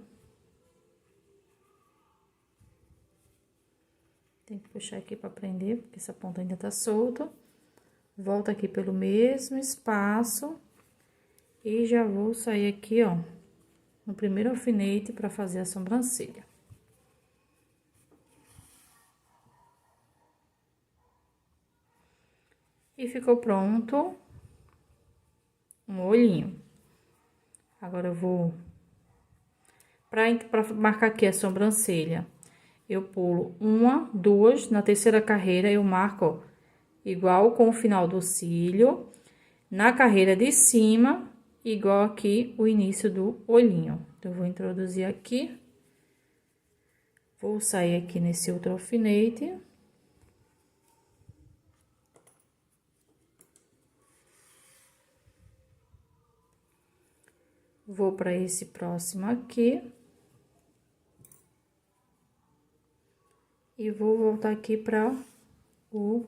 Tem que puxar aqui pra prender, porque essa ponta ainda tá solta. Volto aqui pelo mesmo espaço. E já vou sair aqui, ó, no primeiro alfinete pra fazer a sobrancelha. E ficou pronto um olhinho. Agora eu vou... Pra marcar aqui a sobrancelha, eu pulo uma, duas, na terceira carreira eu marco, ó, igual com o final do cílio. Na carreira de cima, igual aqui o início do olhinho. Então, eu vou introduzir aqui. Vou sair aqui nesse outro alfinete. Vou para esse próximo aqui. E vou voltar aqui para o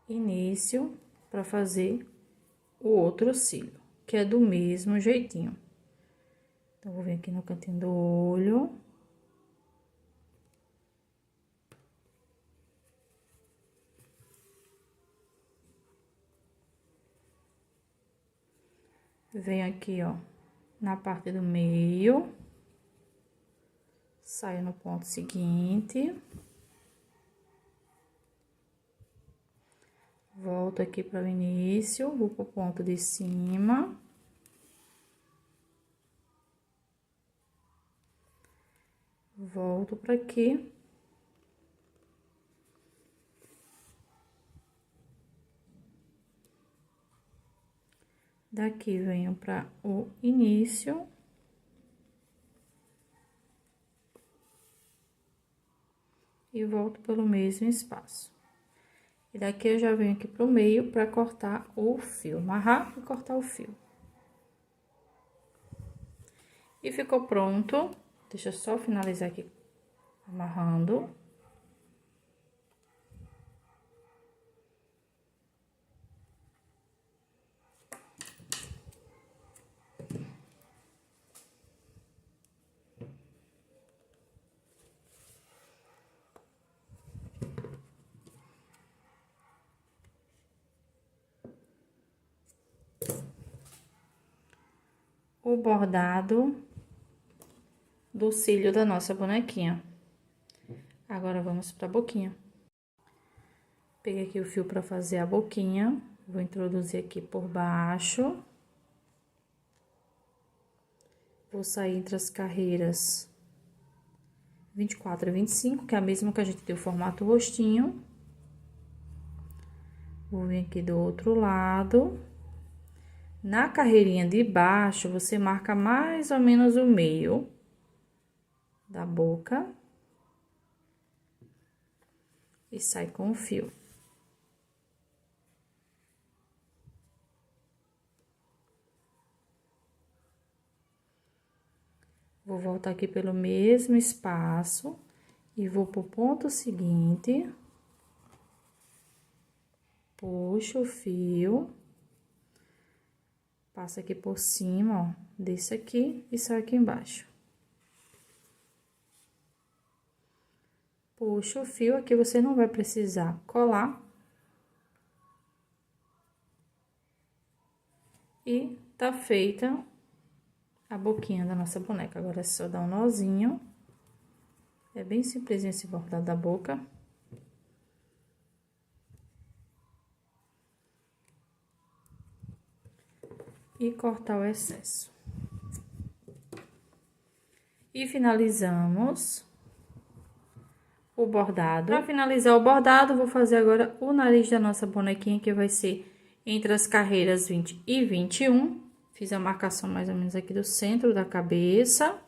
início, para fazer o outro cílio, que é do mesmo jeitinho. Então, vou vir aqui no cantinho do olho. Venho aqui, ó, na parte do meio. Saio no ponto seguinte. Volto aqui para o início, vou pro ponto de cima. Volto para aqui. Daqui venho para o início. E volto pelo mesmo espaço. E daqui eu já venho aqui pro meio para cortar o fio, amarrar e cortar o fio. E ficou pronto. Deixa eu só finalizar aqui amarrando. O bordado do cílio da nossa bonequinha. Agora, vamos pra boquinha. Peguei aqui o fio pra fazer a boquinha. Vou introduzir aqui por baixo. Vou sair entre as carreiras 24 e 25, que é a mesma que a gente deu o formato rostinho. Vou vir aqui do outro lado. Na carreirinha de baixo, você marca mais ou menos o meio da boca. E sai com o fio. Vou voltar aqui pelo mesmo espaço e vou pro ponto seguinte. Puxo o fio. Passa aqui por cima, ó, desse aqui e sai aqui embaixo. Puxa o fio, aqui você não vai precisar colar. E tá feita a boquinha da nossa boneca. Agora é só dar um nozinho. É bem simplesinho esse bordado da boca. E cortar o excesso. E finalizamos o bordado. Para finalizar o bordado, vou fazer agora o nariz da nossa bonequinha, que vai ser entre as carreiras 20 e 21. Fiz a marcação mais ou menos aqui do centro da cabeça.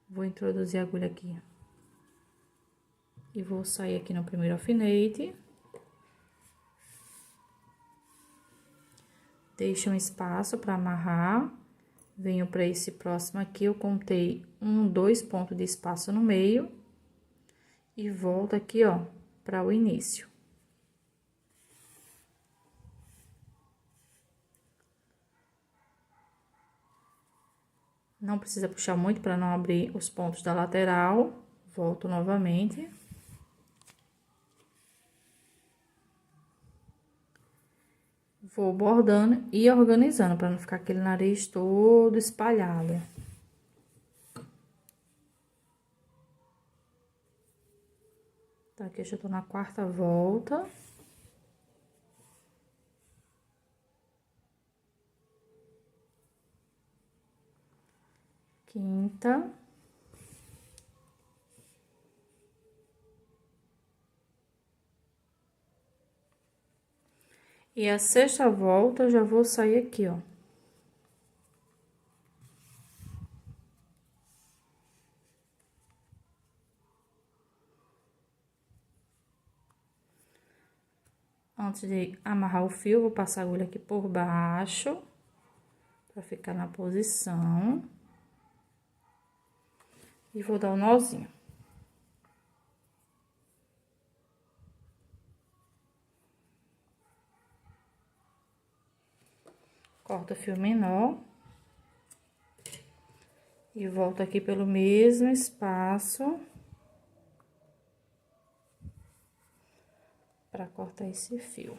Vou introduzir a agulha aqui. E vou sair aqui no primeiro alfinete. Deixo um espaço para amarrar. Venho para esse próximo aqui, eu contei 2 pontos de espaço no meio. E volto aqui, ó, para o início. Não precisa puxar muito para não abrir os pontos da lateral. Volto novamente. vou bordando e organizando, para não ficar aquele nariz todo espalhado. Tá, aqui eu já tô na 4ª volta. Quinta. E a 6ª volta, eu já vou sair aqui, ó. Antes de amarrar o fio, vou passar a agulha aqui por baixo, pra ficar na posição. E vou dar um nozinho. Corta o fio menor. E volto aqui pelo mesmo espaço. Pra cortar esse fio.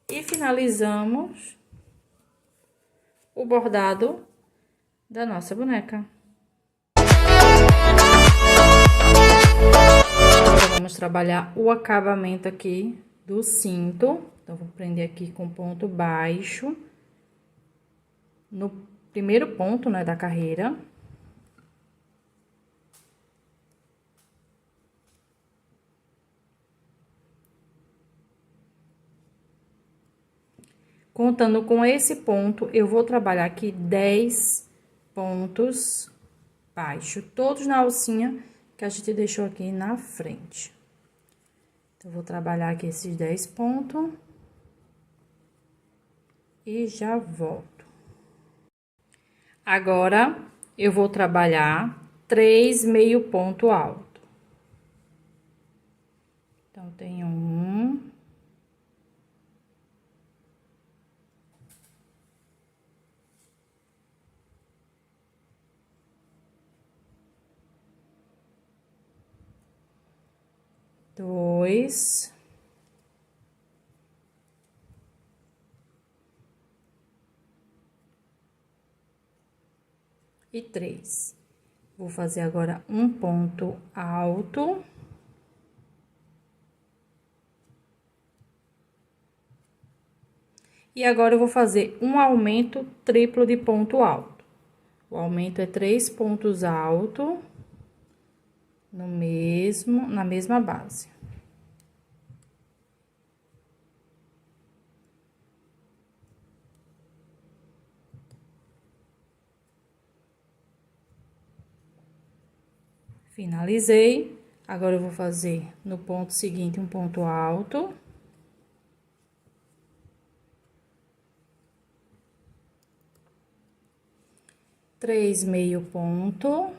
E finalizamos o bordado da nossa boneca. Agora vamos trabalhar o acabamento aqui do cinto. Então, vou prender aqui com ponto baixo no primeiro ponto, né, da carreira. Contando com esse ponto, eu vou trabalhar aqui 10 pontos baixos, todos na alcinha que a gente deixou aqui na frente. Então, vou trabalhar aqui esses 10 pontos e já volto. Agora, eu vou trabalhar 3 meio ponto alto. Então, tem 1. 2. E 3. Vou fazer agora um ponto alto. E agora, eu vou fazer um aumento triplo de ponto alto. O aumento é 3 pontos altos na mesma base. Finalizei. Agora, eu vou fazer no ponto seguinte um ponto alto. Três meio ponto.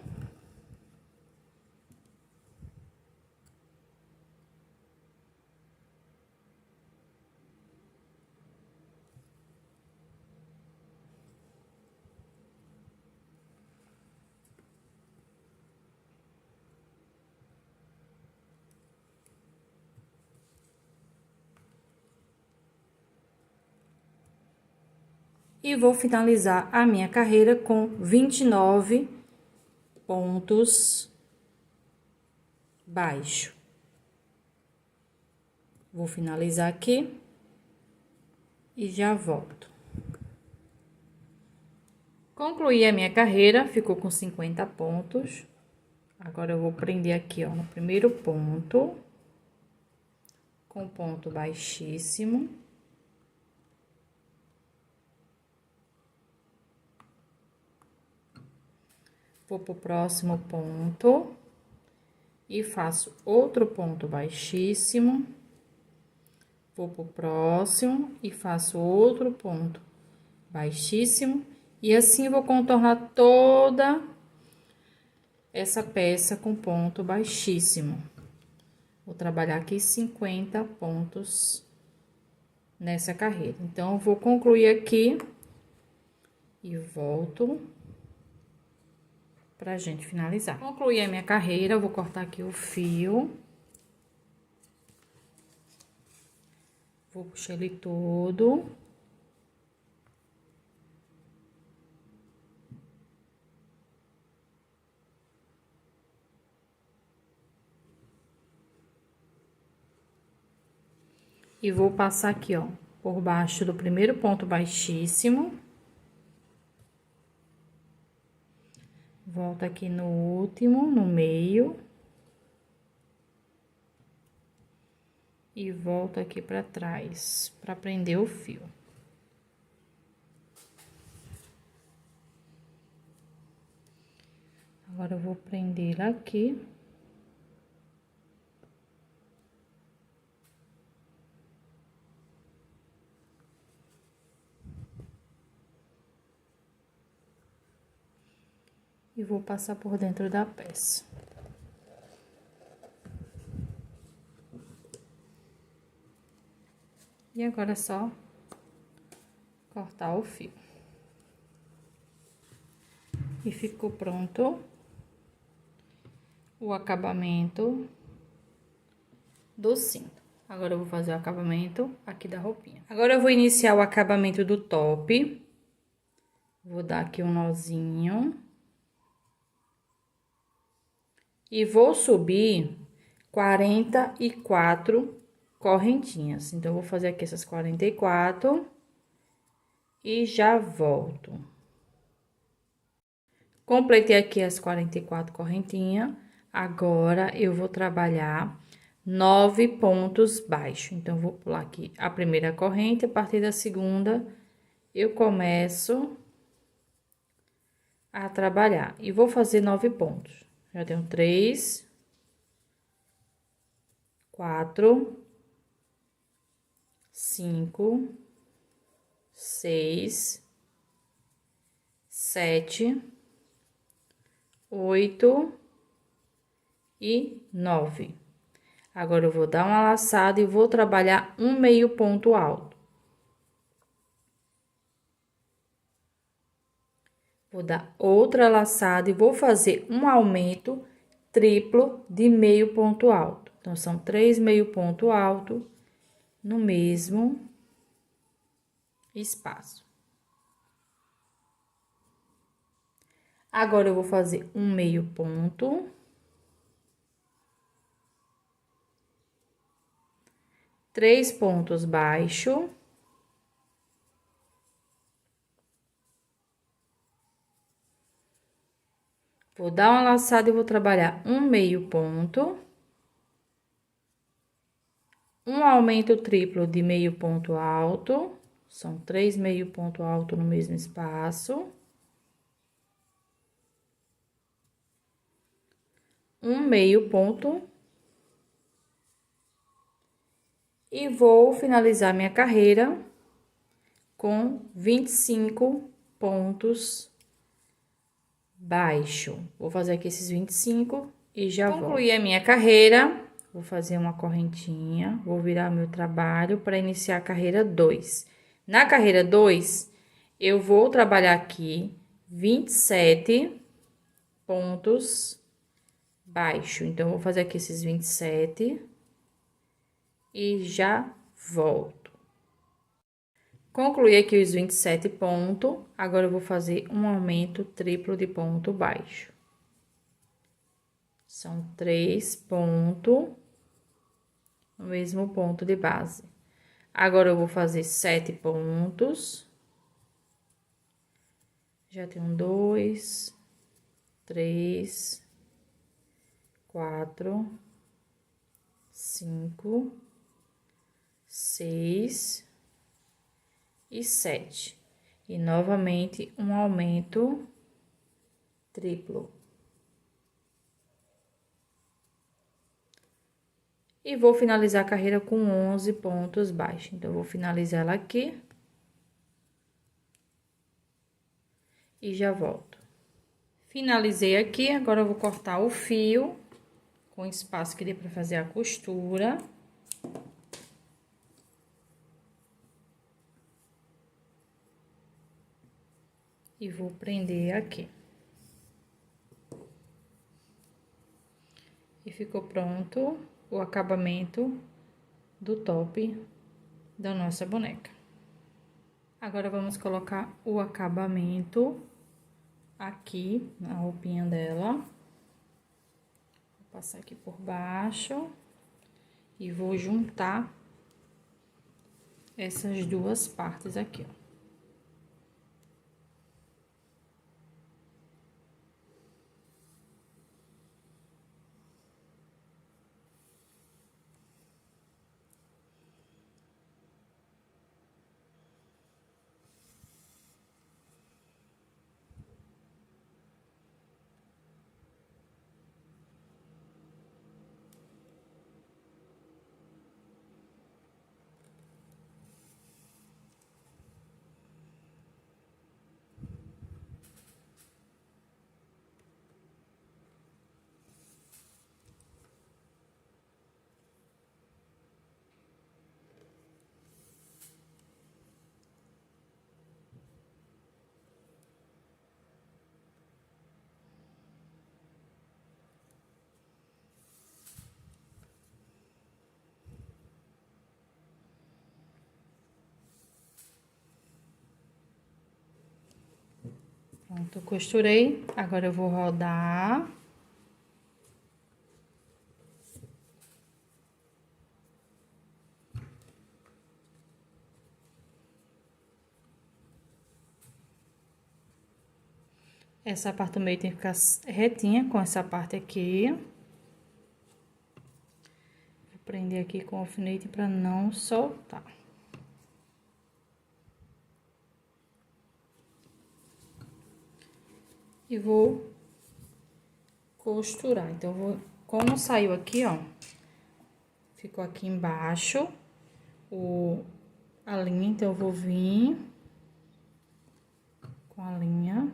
E vou finalizar a minha carreira com 29 pontos baixos. Vou finalizar aqui e já volto. Concluí a minha carreira, ficou com 50 pontos. Agora, eu vou prender aqui, ó, no primeiro ponto, com ponto baixíssimo. Vou pro próximo ponto e faço outro ponto baixíssimo. Vou pro próximo e faço outro ponto baixíssimo. E assim, vou contornar toda essa peça com ponto baixíssimo. Vou trabalhar aqui 50 pontos nessa carreira. Então, eu vou concluir aqui e volto. pra gente finalizar. Concluí a minha carreira, eu vou cortar aqui o fio. Vou puxar ele todo. E vou passar aqui, ó, por baixo do primeiro ponto baixíssimo. Volta aqui no último, no meio. E volta aqui pra trás, pra prender o fio. Agora, eu vou prender ele aqui. E vou passar por dentro da peça. E agora é só cortar o fio. E ficou pronto o acabamento do cinto. Agora eu vou fazer o acabamento aqui da roupinha. Agora eu vou iniciar o acabamento do top. Vou dar aqui um nozinho. E vou subir 44 correntinhas. Então, eu vou fazer aqui essas 44 e já volto. Completei aqui as 44 correntinhas. Agora, eu vou trabalhar 9 pontos baixos. Então, vou pular aqui a primeira corrente, a partir da segunda, eu começo a trabalhar. E vou fazer 9 pontos. Já tenho 3, 4, 5, 6, 7, 8 e 9. Agora, eu vou dar uma laçada e vou trabalhar um meio ponto alto. Vou dar outra laçada e vou fazer um aumento triplo de meio ponto alto. Então, são 3 meio ponto alto no mesmo espaço. Agora, eu vou fazer um meio ponto. 3 pontos baixos. Vou dar uma laçada e vou trabalhar um meio ponto. Um aumento triplo de meio ponto alto. São 3 meio ponto alto no mesmo espaço. Um meio ponto. E vou finalizar minha carreira com 25 pontos baixo. Vou fazer aqui esses 25 e já volto. Concluí a minha carreira, vou fazer uma correntinha, vou virar meu trabalho para iniciar a carreira 2. Na carreira 2, eu vou trabalhar aqui 27 pontos baixo. Então, vou fazer aqui esses 27 e já volto. Concluí aqui os 27 pontos, agora eu vou fazer um aumento triplo de ponto baixo. São 3 pontos no mesmo ponto de base. Agora, eu vou fazer 7 pontos. Já tenho 2, 3, 4, 5, 6 e 7. E novamente um aumento triplo. E vou finalizar a carreira com 11 pontos baixos. Então, eu vou finalizar ela aqui. E já volto. Finalizei aqui, agora eu vou cortar o fio com espaço que dê pra fazer a costura. E vou prender aqui. ficou pronto o acabamento do top da nossa boneca. Agora, vamos colocar o acabamento aqui na roupinha dela. Vou passar aqui por baixo e vou juntar essas duas partes aqui, ó. Pronto, costurei. Agora eu vou rodar. Essa parte do meio tem que ficar retinha com essa parte aqui. Vou prender aqui com o alfinete para não soltar. E vou costurar. Então, como saiu aqui, ó, ficou aqui embaixo a linha, então eu vou vir com a linha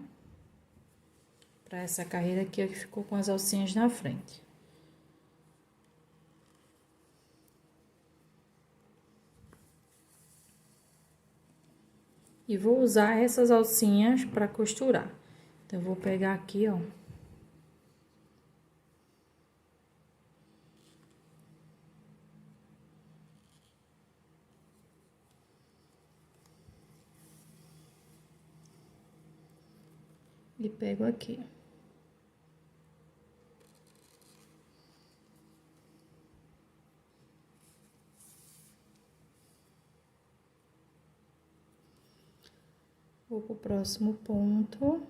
para essa carreira aqui, ó, que ficou com as alcinhas na frente. E vou usar essas alcinhas para costurar. Então, eu vou pegar aqui, ó. E pego aqui. Vou pro próximo ponto.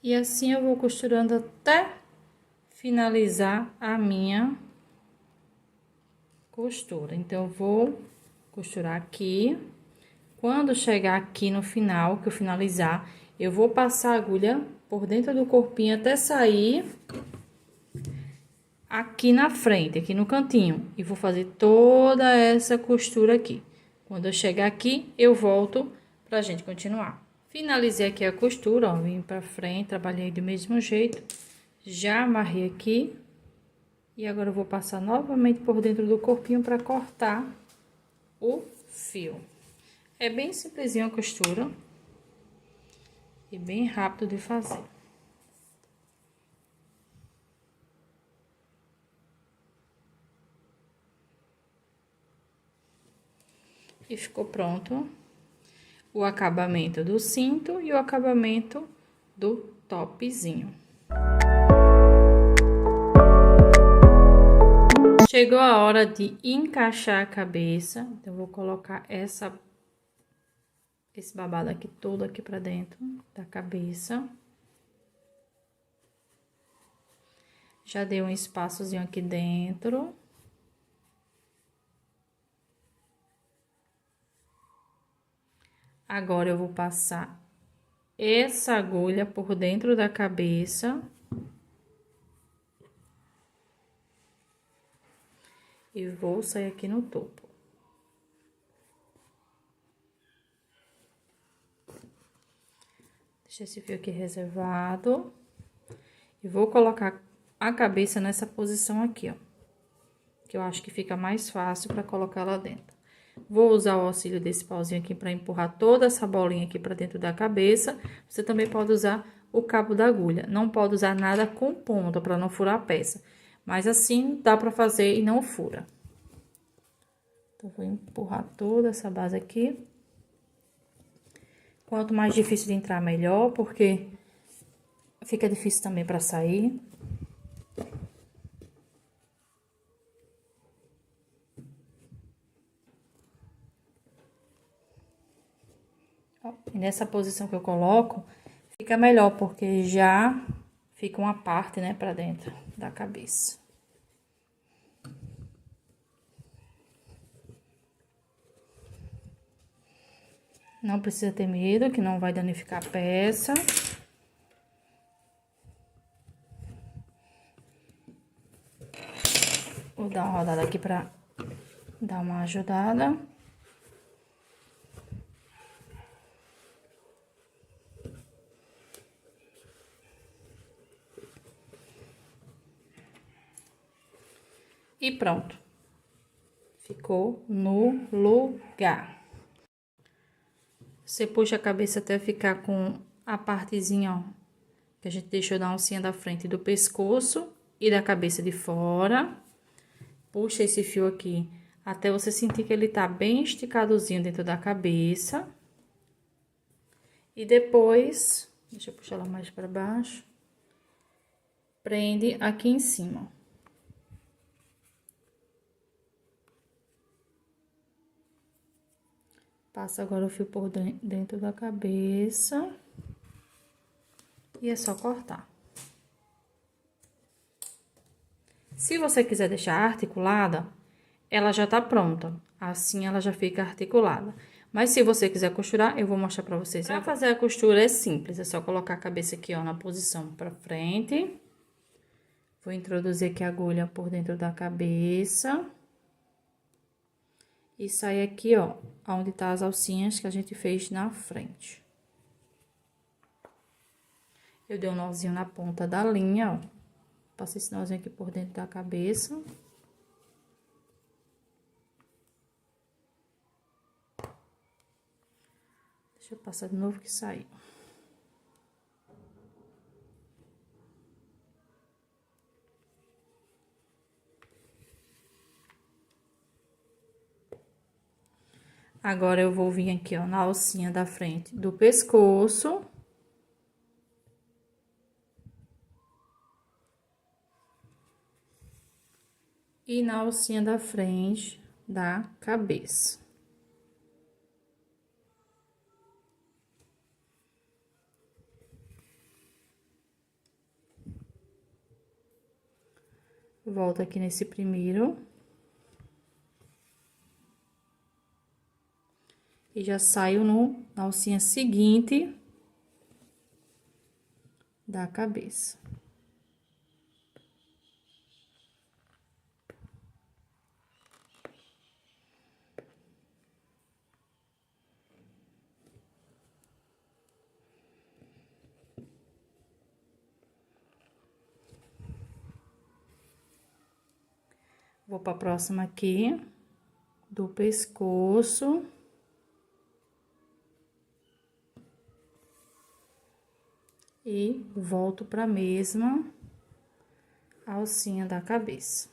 E assim eu vou costurando até finalizar a minha costura. Então, eu vou costurar aqui. Quando chegar aqui no final, que eu finalizar, eu vou passar a agulha por dentro do corpinho até sair aqui na frente, aqui no cantinho. E vou fazer toda essa costura aqui. Quando eu chegar aqui, eu volto pra gente continuar. Finalizei aqui a costura, ó, vim pra frente, trabalhei do mesmo jeito. Já amarrei aqui. E agora eu vou passar novamente por dentro do corpinho para cortar o fio. É bem simplesinho a costura. E bem rápido de fazer. E ficou pronto o acabamento do cinto e o acabamento do topzinho. Chegou a hora de encaixar a cabeça, então, eu vou colocar esse babado aqui todo aqui pra dentro da cabeça. Já dei um espaçozinho aqui dentro. Agora, eu vou passar essa agulha por dentro da cabeça. E vou sair aqui no topo. Deixa esse fio aqui reservado. E vou colocar a cabeça nessa posição aqui, ó. Que eu acho que fica mais fácil pra colocar lá dentro. Vou usar o auxílio desse pauzinho aqui pra empurrar toda essa bolinha aqui pra dentro da cabeça. Você também pode usar o cabo da agulha. Não pode usar nada com ponta pra não furar a peça. Mas assim dá pra fazer e não fura. Então, vou empurrar toda essa base aqui. Quanto mais difícil de entrar, melhor, porque fica difícil também pra sair. E nessa posição que eu coloco, fica melhor, porque já fica uma parte, né, pra dentro da cabeça. Não precisa ter medo, que não vai danificar a peça. Vou dar uma rodada aqui pra dar uma ajudada. E pronto. Ficou no lugar. Você puxa a cabeça até ficar com a partezinha, ó, que a gente deixou da alcinha da frente do pescoço e da cabeça de fora. Puxa esse fio aqui até você sentir que ele tá bem esticadozinho dentro da cabeça. E depois, deixa eu puxar ela mais pra baixo. Prende aqui em cima. Passa agora o fio por dentro da cabeça. E é só cortar. Se você quiser deixar articulada, ela já tá pronta. Assim, ela já fica articulada. Mas se você quiser costurar, eu vou mostrar pra vocês. Pra fazer a costura é simples, é só colocar a cabeça aqui, ó, na posição pra frente. Vou introduzir aqui a agulha por dentro da cabeça. E sair aqui, ó, onde tá as alcinhas que a gente fez na frente. Eu dei um nozinho na ponta da linha, ó. Passei esse nozinho aqui por dentro da cabeça. Deixa eu passar de novo que saiu. Agora, eu vou vir aqui, ó, na alcinha da frente do pescoço. E na alcinha da frente da cabeça. Volto aqui nesse primeiro. E já saio na alcinha seguinte da cabeça. Vou pra próxima aqui, do pescoço. E volto pra mesma alcinha da cabeça.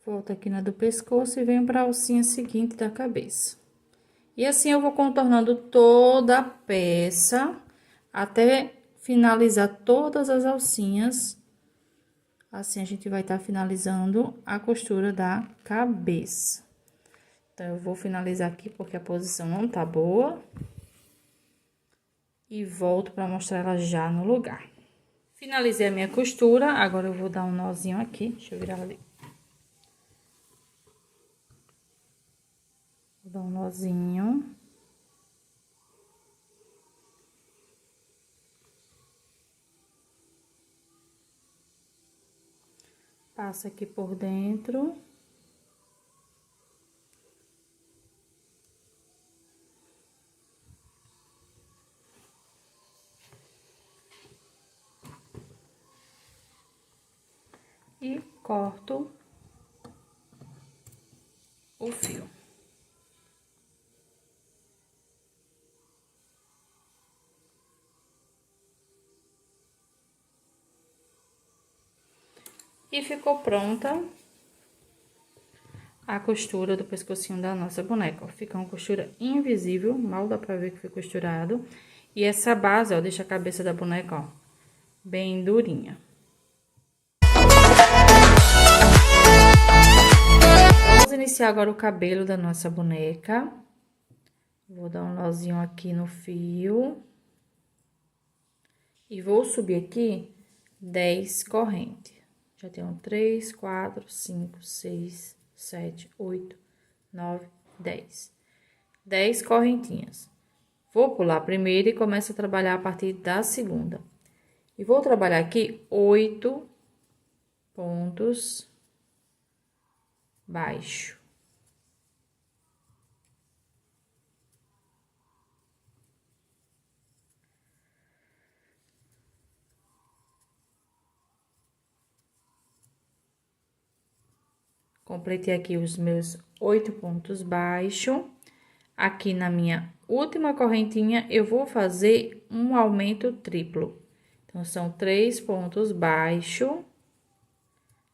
Volto aqui na do pescoço e venho pra alcinha seguinte da cabeça. E assim eu vou contornando toda a peça até finalizar todas as alcinhas. Assim, a gente vai estar finalizando a costura da cabeça. Então, eu vou finalizar aqui porque a posição não tá boa. E volto pra mostrar ela já no lugar. Finalizei a minha costura, agora eu vou dar um nozinho aqui. Deixa eu virar ali. Vou dar um nozinho. Passa aqui por dentro. E corto o fio. E ficou pronta a costura do pescocinho da nossa boneca, ó. Fica uma costura invisível, mal dá pra ver que foi costurado. E essa base, ó, deixa a cabeça da boneca, ó, bem durinha. Vamos iniciar agora o cabelo da nossa boneca. Vou dar um nozinho aqui no fio. E vou subir aqui 10 correntes. Já tenho 3, 4, 5, 6, 7, 8, 9, 10. 10 correntinhas. Vou pular a primeira e começo a trabalhar a partir da segunda. E vou trabalhar aqui 8 pontos baixos. Completei aqui os meus 8 pontos baixos. Aqui na minha última correntinha, eu vou fazer um aumento triplo. Então, são 3 pontos baixos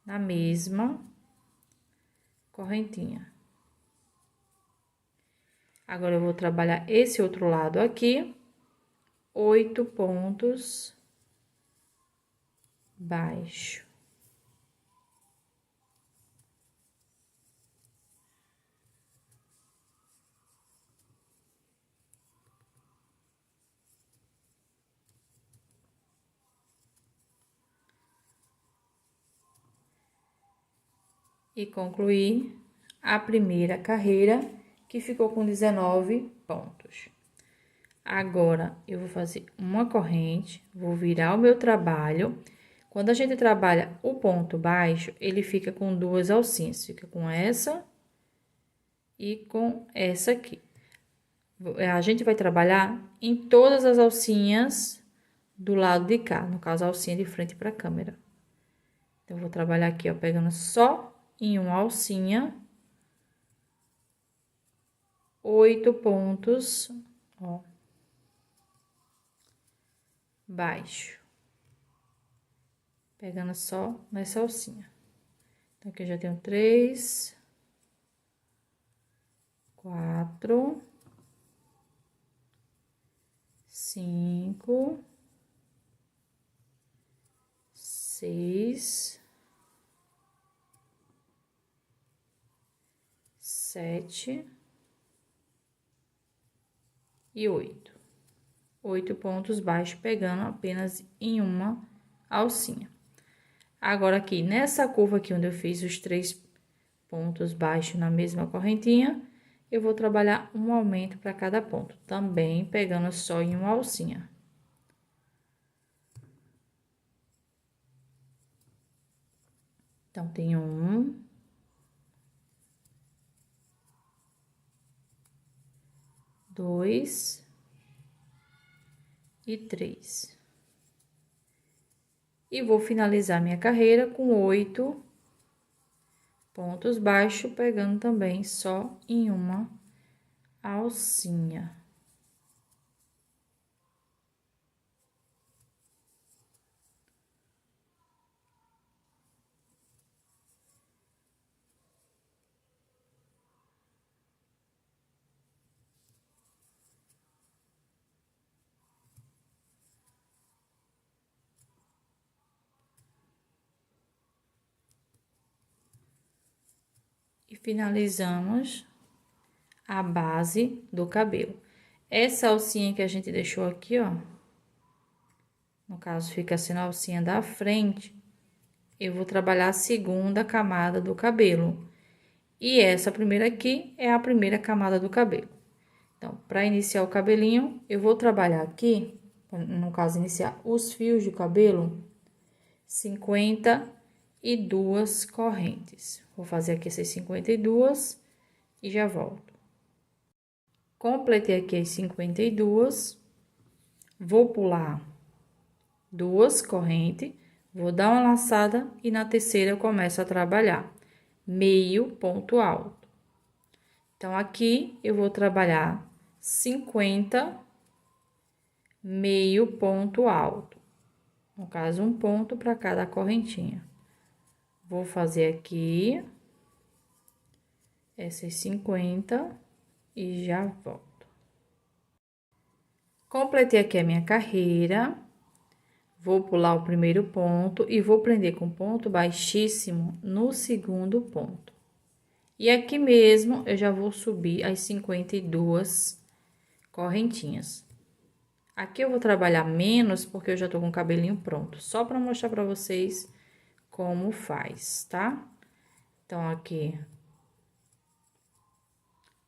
na mesma correntinha. Agora, eu vou trabalhar esse outro lado aqui, 8 pontos baixos. E concluir a primeira carreira, que ficou com 19 pontos. Agora, eu vou fazer uma corrente, vou virar o meu trabalho. Quando a gente trabalha o ponto baixo, ele fica com 2 alcinhas, fica com essa e com essa aqui. A gente vai trabalhar em todas as alcinhas do lado de cá, no caso, a alcinha de frente para a câmera. Então, eu vou trabalhar aqui, ó, pegando só em uma alcinha, 8 pontos, ó, baixo, pegando só nessa alcinha. Então, aqui eu já tenho 3, 4, 5, 6, 7 e 8. 8 pontos baixos, pegando apenas em uma alcinha. Agora, aqui, nessa curva aqui, onde eu fiz os 3 pontos baixos na mesma correntinha, eu vou trabalhar um aumento para cada ponto, também pegando só em uma alcinha. Então, tem 1, 2 e 3. E vou finalizar minha carreira com 8 pontos baixos, pegando também só em uma alcinha. E finalizamos a base do cabelo. Essa alcinha que a gente deixou aqui, ó, no caso, fica sendo a alcinha da frente, eu vou trabalhar a segunda camada do cabelo. E essa primeira aqui é a primeira camada do cabelo. Então, para iniciar o cabelinho, eu vou trabalhar aqui, no caso, iniciar os fios de cabelo, 50 52 correntes. Vou fazer aqui essas 52 e já volto. Completei aqui as 52, vou pular 2 correntes, vou dar uma laçada e na terceira eu começo a trabalhar meio ponto alto. Então, aqui eu vou trabalhar 50 meio ponto alto, no caso, um ponto para cada correntinha. Vou fazer aqui essas 50 e já volto. Completei aqui a minha carreira, vou pular o primeiro ponto e vou prender com ponto baixíssimo no segundo ponto. E aqui mesmo eu já vou subir as 52 correntinhas. Aqui eu vou trabalhar menos porque eu já tô com o cabelinho pronto, só para mostrar para vocês como faz, tá? Então, aqui,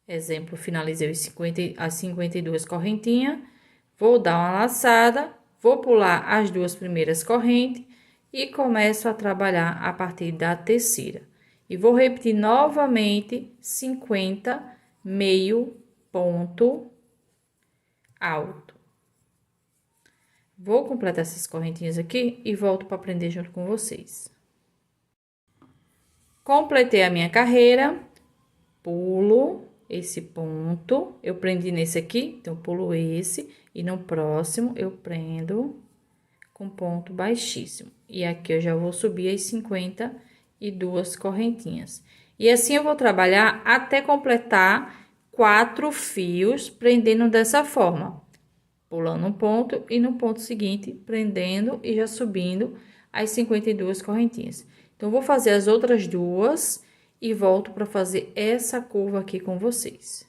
exemplo, finalizei as 52 correntinhas, vou dar uma laçada, vou pular as 2 primeiras correntes e começo a trabalhar a partir da terceira. E vou repetir novamente 50 meio ponto alto. Vou completar essas correntinhas aqui e volto para aprender junto com vocês. Completei a minha carreira, pulo esse ponto, eu prendi nesse aqui, então pulo esse, e no próximo eu prendo com ponto baixíssimo. E aqui eu já vou subir as 52 correntinhas. E assim eu vou trabalhar até completar 4 fios, prendendo dessa forma. Pulando um ponto e no ponto seguinte, prendendo e já subindo as 52 correntinhas. Então, vou fazer as outras duas e volto para fazer essa curva aqui com vocês.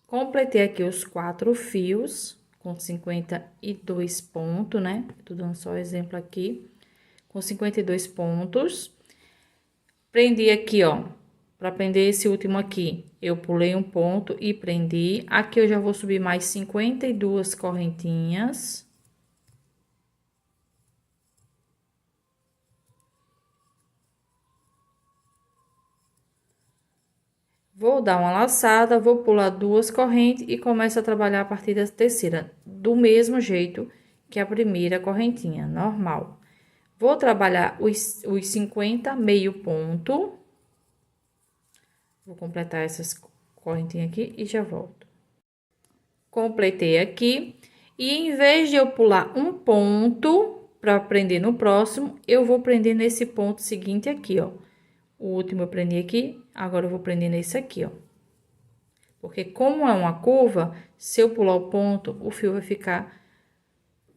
Completei aqui os 4 fios com 52 pontos, né? Tô dando só exemplo aqui. Com 52 pontos. Prendi aqui, ó. Para prender esse último aqui, eu pulei um ponto e prendi. Aqui eu já vou subir mais 52 correntinhas. Vou dar uma laçada, vou pular 2 correntes e começo a trabalhar a partir da terceira, do mesmo jeito que a primeira correntinha, normal. Vou trabalhar os 50 meio ponto. Vou completar essas correntinhas aqui e já volto. Completei aqui. E em vez de eu pular um ponto para prender no próximo, eu vou prender nesse ponto seguinte aqui, ó. O último eu prendi aqui, agora eu vou prender nesse aqui, ó. Porque como é uma curva, se eu pular o ponto, o fio vai ficar...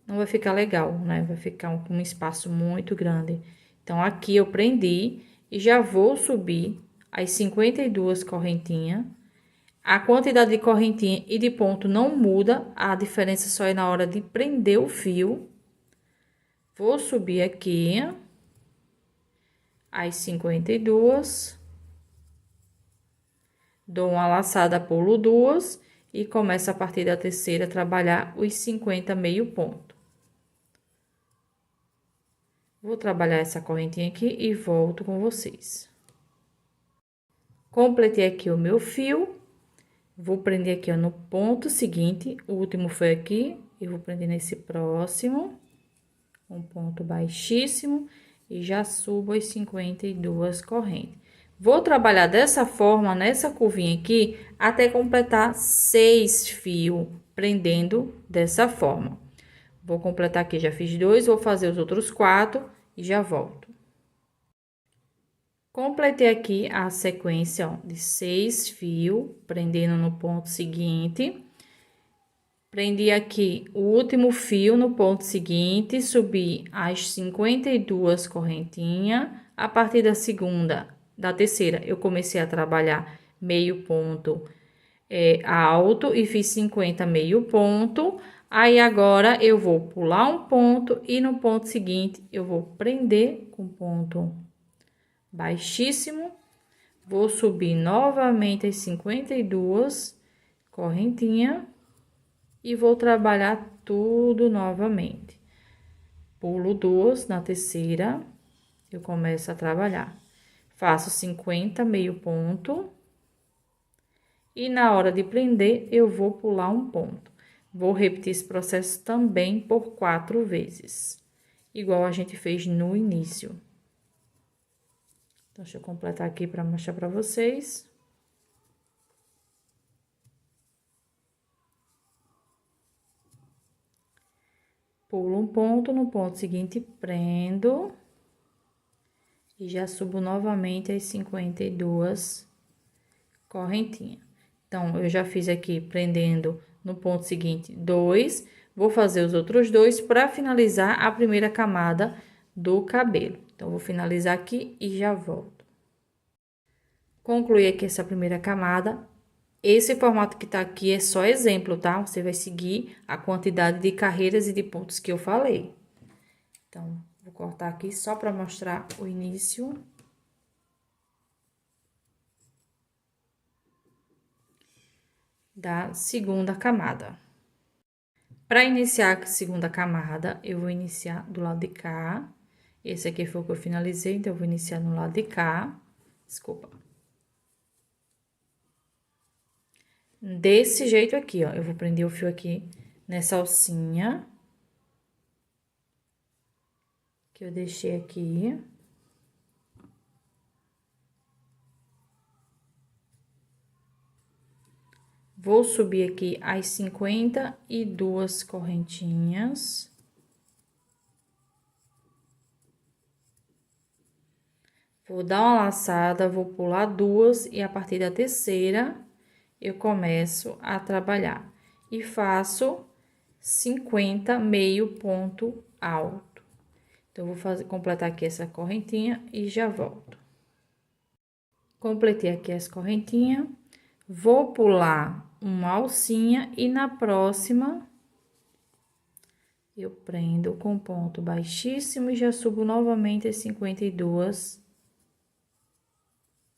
não vai ficar legal, né? Vai ficar com um espaço muito grande. Então, aqui eu prendi e já vou subir as 52 correntinhas. A quantidade de correntinha e de ponto não muda, a diferença só é na hora de prender o fio. Vou subir aqui as 52. Dou uma laçada, pulo 2 e começo a partir da terceira a trabalhar os 50 meio ponto. Vou trabalhar essa correntinha aqui e volto com vocês. Completei aqui o meu fio. Vou prender aqui, ó, no ponto seguinte. O último foi aqui. E vou prender nesse próximo. Um ponto baixíssimo. E já subo as 52 correntes. Vou trabalhar dessa forma, nessa curvinha aqui, até completar 6 fios, prendendo dessa forma. Vou completar aqui, já fiz 2, vou fazer os outros 4 e já volto. Completei aqui a sequência, ó, de 6 fios, prendendo no ponto seguinte. Prendi aqui o último fio no ponto seguinte, subi as 52 correntinhas. A partir da terceira, eu comecei a trabalhar meio ponto alto e fiz 50 meio ponto. Aí, agora, eu vou pular um ponto e no ponto seguinte, eu vou prender com ponto baixíssimo. Vou subir novamente as 52 correntinhas e vou trabalhar tudo novamente. Pulo 2 na terceira eu começo a trabalhar. Faço 50 meio ponto. E na hora de prender, eu vou pular um ponto. Vou repetir esse processo também por 4 vezes. Igual a gente fez no início. Então, deixa eu completar aqui para mostrar para vocês. Pulo um ponto, no ponto seguinte, prendo. E já subo novamente as 52 correntinhas. Então, eu já fiz aqui prendendo no ponto seguinte 2. Vou fazer os outros 2 para finalizar a primeira camada do cabelo. Então, vou finalizar aqui e já volto. Concluí aqui essa primeira camada. Esse formato que tá aqui é só exemplo, tá? Você vai seguir a quantidade de carreiras e de pontos que eu falei. Então, vou cortar aqui só para mostrar o início. Da segunda camada. Para iniciar a segunda camada, eu vou iniciar do lado de cá. Esse aqui foi o que eu finalizei, então eu vou iniciar no lado de cá. Desculpa. Desse jeito aqui, ó. Eu vou prender o fio aqui nessa alcinha. Que eu deixei aqui. Vou subir aqui as 52 correntinhas. Vou dar uma laçada, vou pular 2 e a partir da terceira eu começo a trabalhar. E faço 50 meio ponto alto. Então, eu vou completar aqui essa correntinha e já volto. Completei aqui as correntinhas. Vou pular uma alcinha e na próxima eu prendo com ponto baixíssimo e já subo novamente as 52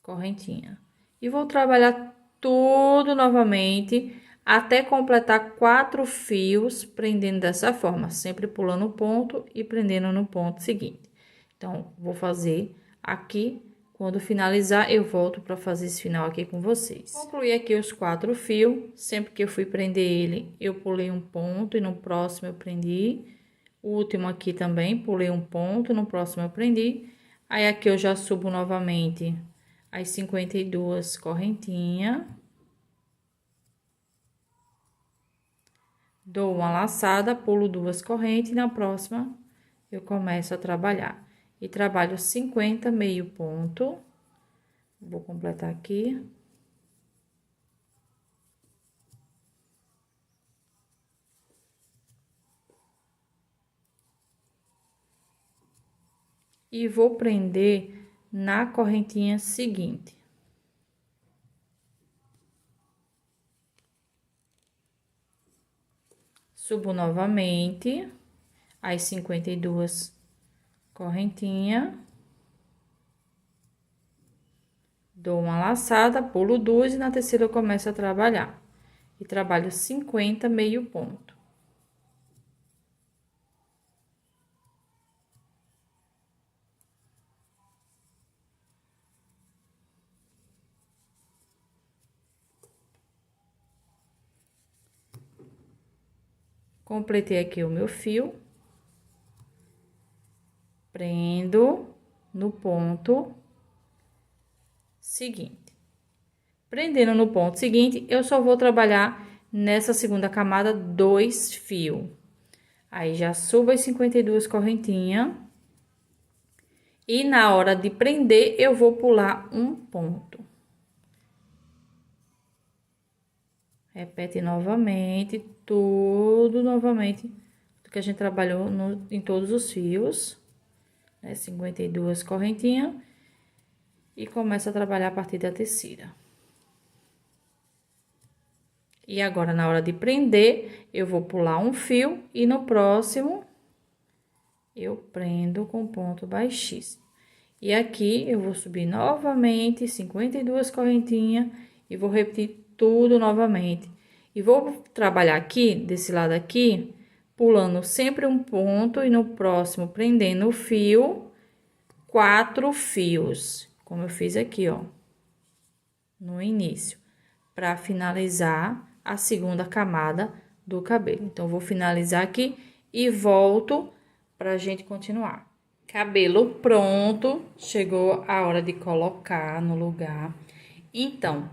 correntinhas. E vou trabalhar tudo novamente até completar 4 fios prendendo dessa forma, sempre pulando o ponto e prendendo no ponto seguinte. Então, vou fazer aqui. Quando finalizar, eu volto para fazer esse final aqui com vocês. Concluí aqui os 4 fios. Sempre que eu fui prender ele, eu pulei um ponto e no próximo eu prendi. O último aqui também, pulei um ponto, no próximo eu prendi. Aí, aqui eu já subo novamente as 52 correntinhas. Dou uma laçada, pulo 2 correntes e na próxima eu começo a trabalhar. E trabalho 50 meio ponto. Vou completar aqui. E vou prender na correntinha seguinte. Subo novamente as 52 correntinha. Dou uma laçada, pulo 2 e na terceira eu começo a trabalhar. E trabalho 50 meio ponto. Completei aqui o meu fio. Prendo no ponto seguinte. Prendendo no ponto seguinte, eu só vou trabalhar nessa segunda camada 2 fios. Aí, já subo as 52 correntinhas. E na hora de prender, eu vou pular um ponto. Repete novamente, tudo novamente, do que a gente trabalhou em todos os fios. 52 correntinhas. E começa a trabalhar a partir da terceira. E agora, na hora de prender, eu vou pular um fio e no próximo eu prendo com ponto baixíssimo. E aqui eu vou subir novamente 52 correntinhas e vou repetir tudo novamente. E vou trabalhar aqui, desse lado aqui, pulando sempre um ponto e no próximo prendendo o fio 4 fios, como eu fiz aqui, ó, no início, para finalizar a segunda camada do cabelo. Então, vou finalizar aqui e volto pra gente continuar. Cabelo pronto, chegou a hora de colocar no lugar. Então,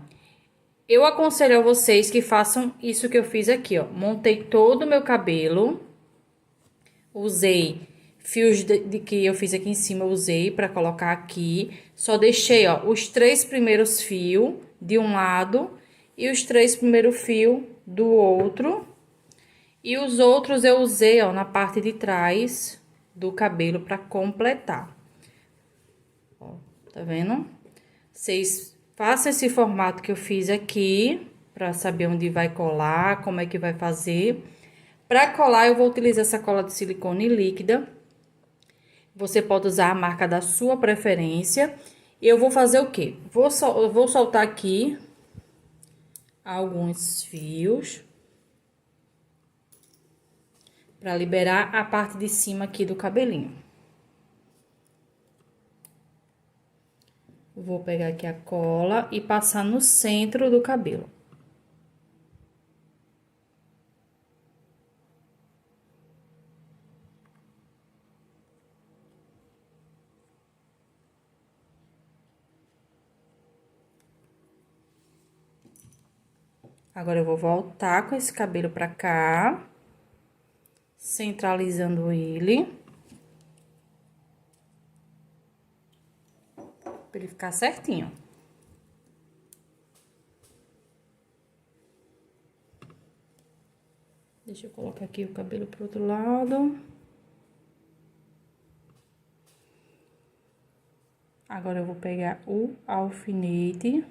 eu aconselho a vocês que façam isso que eu fiz aqui, ó. Montei todo o meu cabelo, usei fios de que eu fiz aqui em cima, usei para colocar aqui. Só deixei, ó, os 3 primeiros fios de um lado e os 3 primeiros fios do outro. E os outros eu usei, ó, na parte de trás do cabelo para completar. Ó, tá vendo? Vocês façam esse formato que eu fiz aqui, para saber onde vai colar, como é que vai fazer. Para colar, eu vou utilizar essa cola de silicone líquida. Você pode usar a marca da sua preferência. E eu vou fazer o quê? Eu vou soltar aqui alguns fios para liberar a parte de cima aqui do cabelinho. Vou pegar aqui a cola e passar no centro do cabelo. Agora, eu vou voltar com esse cabelo pra cá, centralizando ele, pra ele ficar certinho. Deixa eu colocar aqui o cabelo pro outro lado. Agora, eu vou pegar o alfinete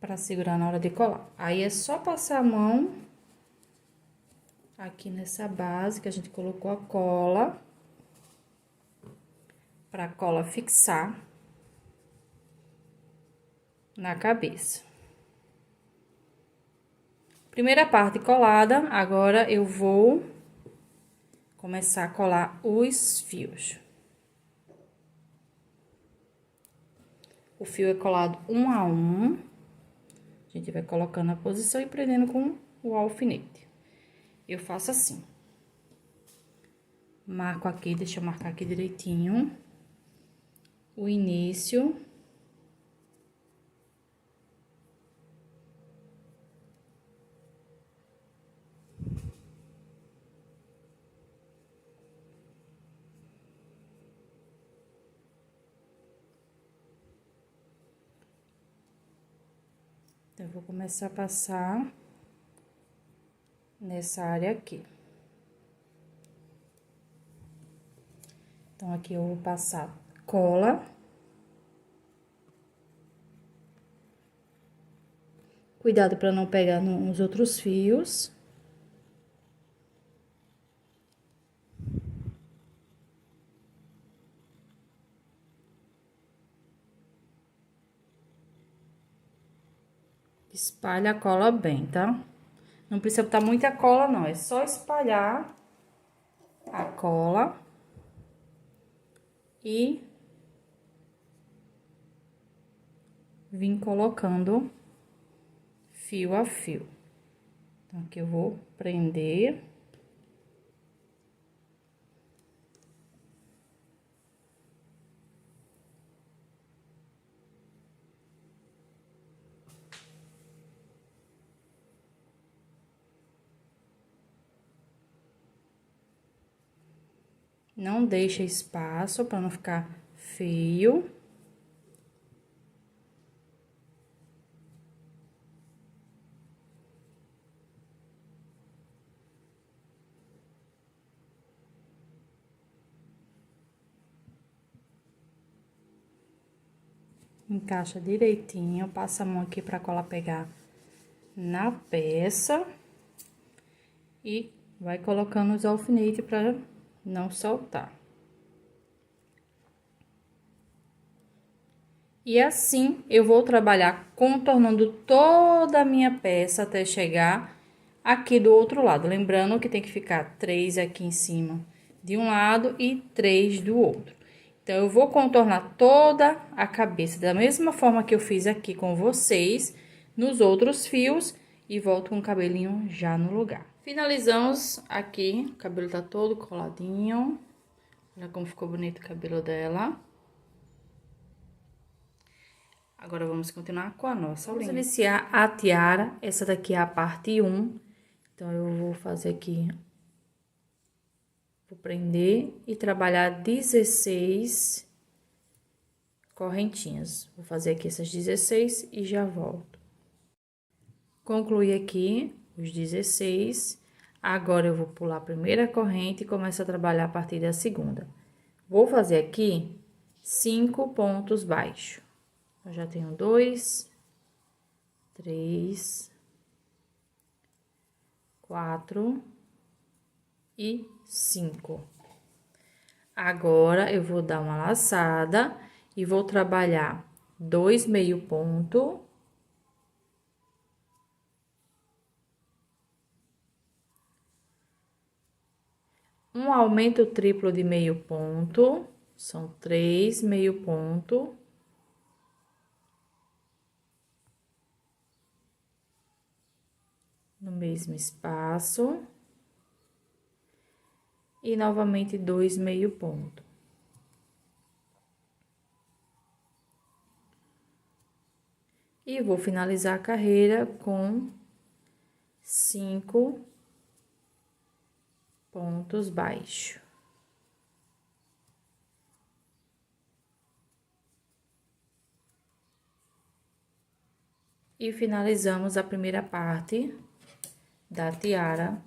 para segurar na hora de colar. Aí, é só passar a mão aqui nessa base que a gente colocou a cola, para a cola fixar na cabeça. Primeira parte colada, agora eu vou começar a colar os fios. O fio é colado um a um. A gente vai colocando a posição e prendendo com o alfinete. Eu faço assim. Marco aqui, deixa eu marcar aqui direitinho. O início. Então, eu vou começar a passar nessa área aqui. Então, aqui eu vou passar cola. Cuidado para não pegar nos outros fios. Espalha a cola bem, tá? Não precisa botar muita cola, não. É só espalhar a cola e vir colocando fio a fio. Então, aqui eu vou prender. Não deixa espaço para não ficar feio. Encaixa direitinho, passa a mão aqui pra cola pegar na peça. E vai colocando os alfinetes pra não soltar. E assim, eu vou trabalhar contornando toda a minha peça até chegar aqui do outro lado. Lembrando que tem que ficar 3 aqui em cima de um lado e 3 do outro. Então, eu vou contornar toda a cabeça da mesma forma que eu fiz aqui com vocês nos outros fios e volto com o cabelinho já no lugar. Finalizamos aqui, o cabelo tá todo coladinho. Olha como ficou bonito o cabelo dela. Agora, vamos continuar com a nossa linha. Vamos iniciar a tiara. Essa daqui é a parte 1. Então, eu vou fazer aqui... Vou prender e trabalhar 16 correntinhas. Vou fazer aqui essas 16 e já volto. Concluí aqui os 16. Agora, eu vou pular a primeira corrente e começo a trabalhar a partir da segunda. Vou fazer aqui 5 pontos baixos. Eu já tenho 2, 3, 4 e 5. Agora, eu vou dar uma laçada e vou trabalhar 2 meio ponto. Um aumento triplo de meio ponto, são 3 meio ponto. No mesmo espaço. E novamente 2 meio ponto. E vou finalizar a carreira com 5 pontos baixos. E finalizamos a primeira parte da tiara.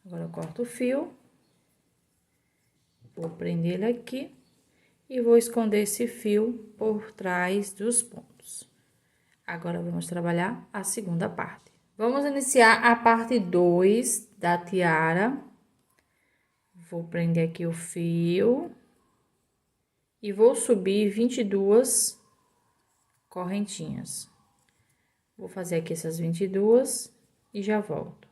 Agora, eu corto o fio. Vou prender ele aqui e vou esconder esse fio por trás dos pontos. Agora, vamos trabalhar a segunda parte. Vamos iniciar a parte 2 da tiara. Vou prender aqui o fio e vou subir 22 correntinhas. Vou fazer aqui essas 22 e já volto.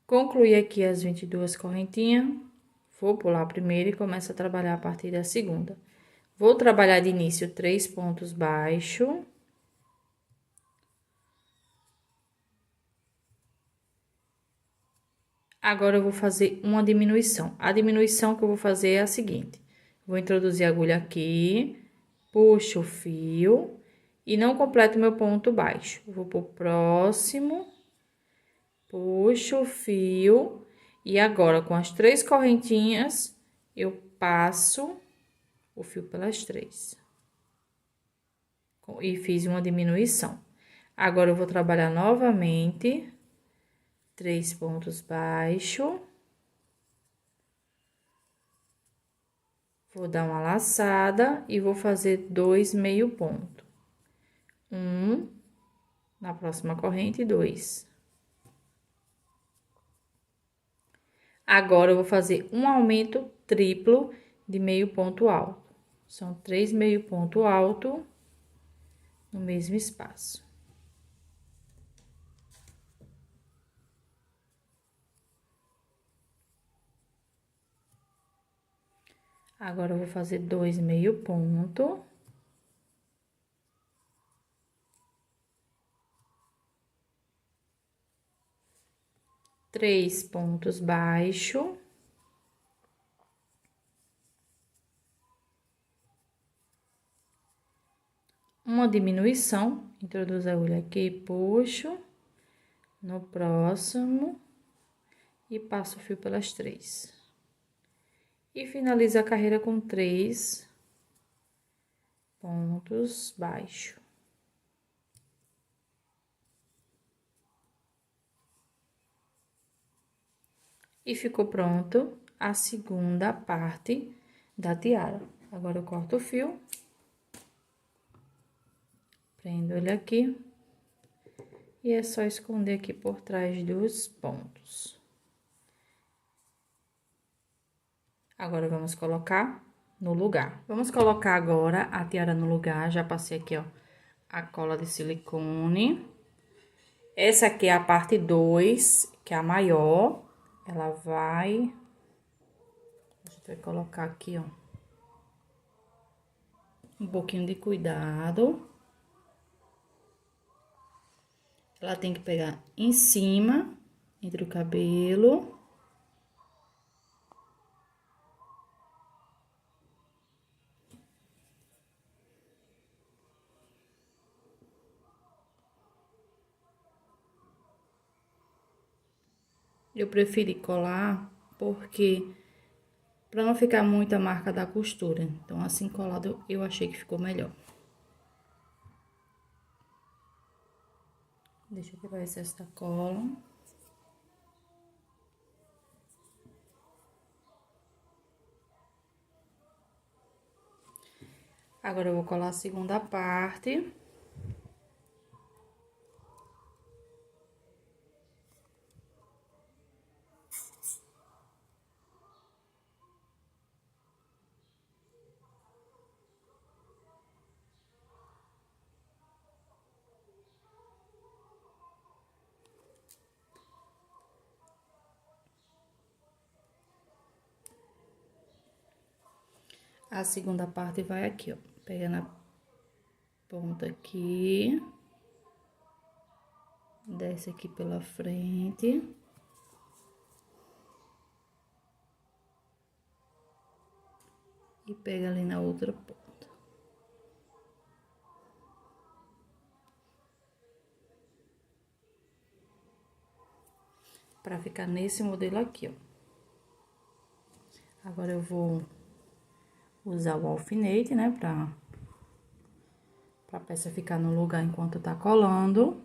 Concluí aqui as 22 correntinhas. Vou pular a primeira e começo a trabalhar a partir da segunda. Vou trabalhar de início 3 pontos baixos. Agora, eu vou fazer uma diminuição. A diminuição que eu vou fazer é a seguinte. Vou introduzir a agulha aqui, puxo o fio e não completo meu ponto baixo. Vou pro próximo, puxo o fio e agora, com as 3 correntinhas, eu passo o fio pelas 3. E fiz uma diminuição. Agora, eu vou trabalhar novamente 3 pontos baixos. Vou dar uma laçada e vou fazer 2 meio ponto. Na próxima corrente, 2. Agora, eu vou fazer um aumento triplo de meio ponto alto. São 3 meio ponto alto no mesmo espaço. Agora, eu vou fazer 2 meio ponto. Três pontos baixos. Uma diminuição, introduzo a agulha aqui, puxo. No próximo, e passo o fio pelas 3. E finalizo a carreira com 3 pontos baixos. E ficou pronto a segunda parte da tiara. Agora, eu corto o fio. Prendo ele aqui. E é só esconder aqui por trás dos pontos. Agora, vamos colocar no lugar. Vamos colocar agora a tiara no lugar. Já passei aqui, ó, a cola de silicone. Essa aqui é a parte 2, que é a maior. Ela vai Vai colocar aqui, ó, um pouquinho de cuidado. Ela tem que pegar em cima, entre o cabelo. Eu preferi colar porque para não ficar muita marca da costura. Então, assim colado, eu achei que ficou melhor. Deixa eu tirar o excesso da cola. Agora, eu vou colar a segunda parte. A segunda parte vai aqui, ó, pegando a ponta aqui, desce aqui pela frente. E pega ali na outra ponta. Pra ficar nesse modelo aqui, ó. Agora, eu vou usar o alfinete, né, pra peça ficar no lugar enquanto tá colando.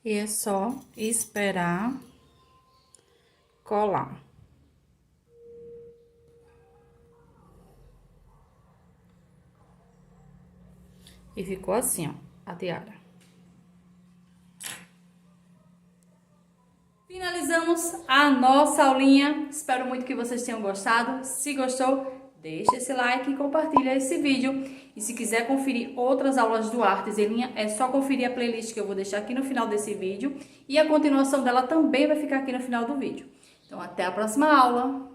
E é só esperar colar. E ficou assim, ó, a tiara. Finalizamos a nossa aulinha. Espero muito que vocês tenham gostado. Se gostou, deixa esse like e compartilha esse vídeo. E se quiser conferir outras aulas do Artes em Linha, é só conferir a playlist que eu vou deixar aqui no final desse vídeo. E a continuação dela também vai ficar aqui no final do vídeo. Então, até a próxima aula!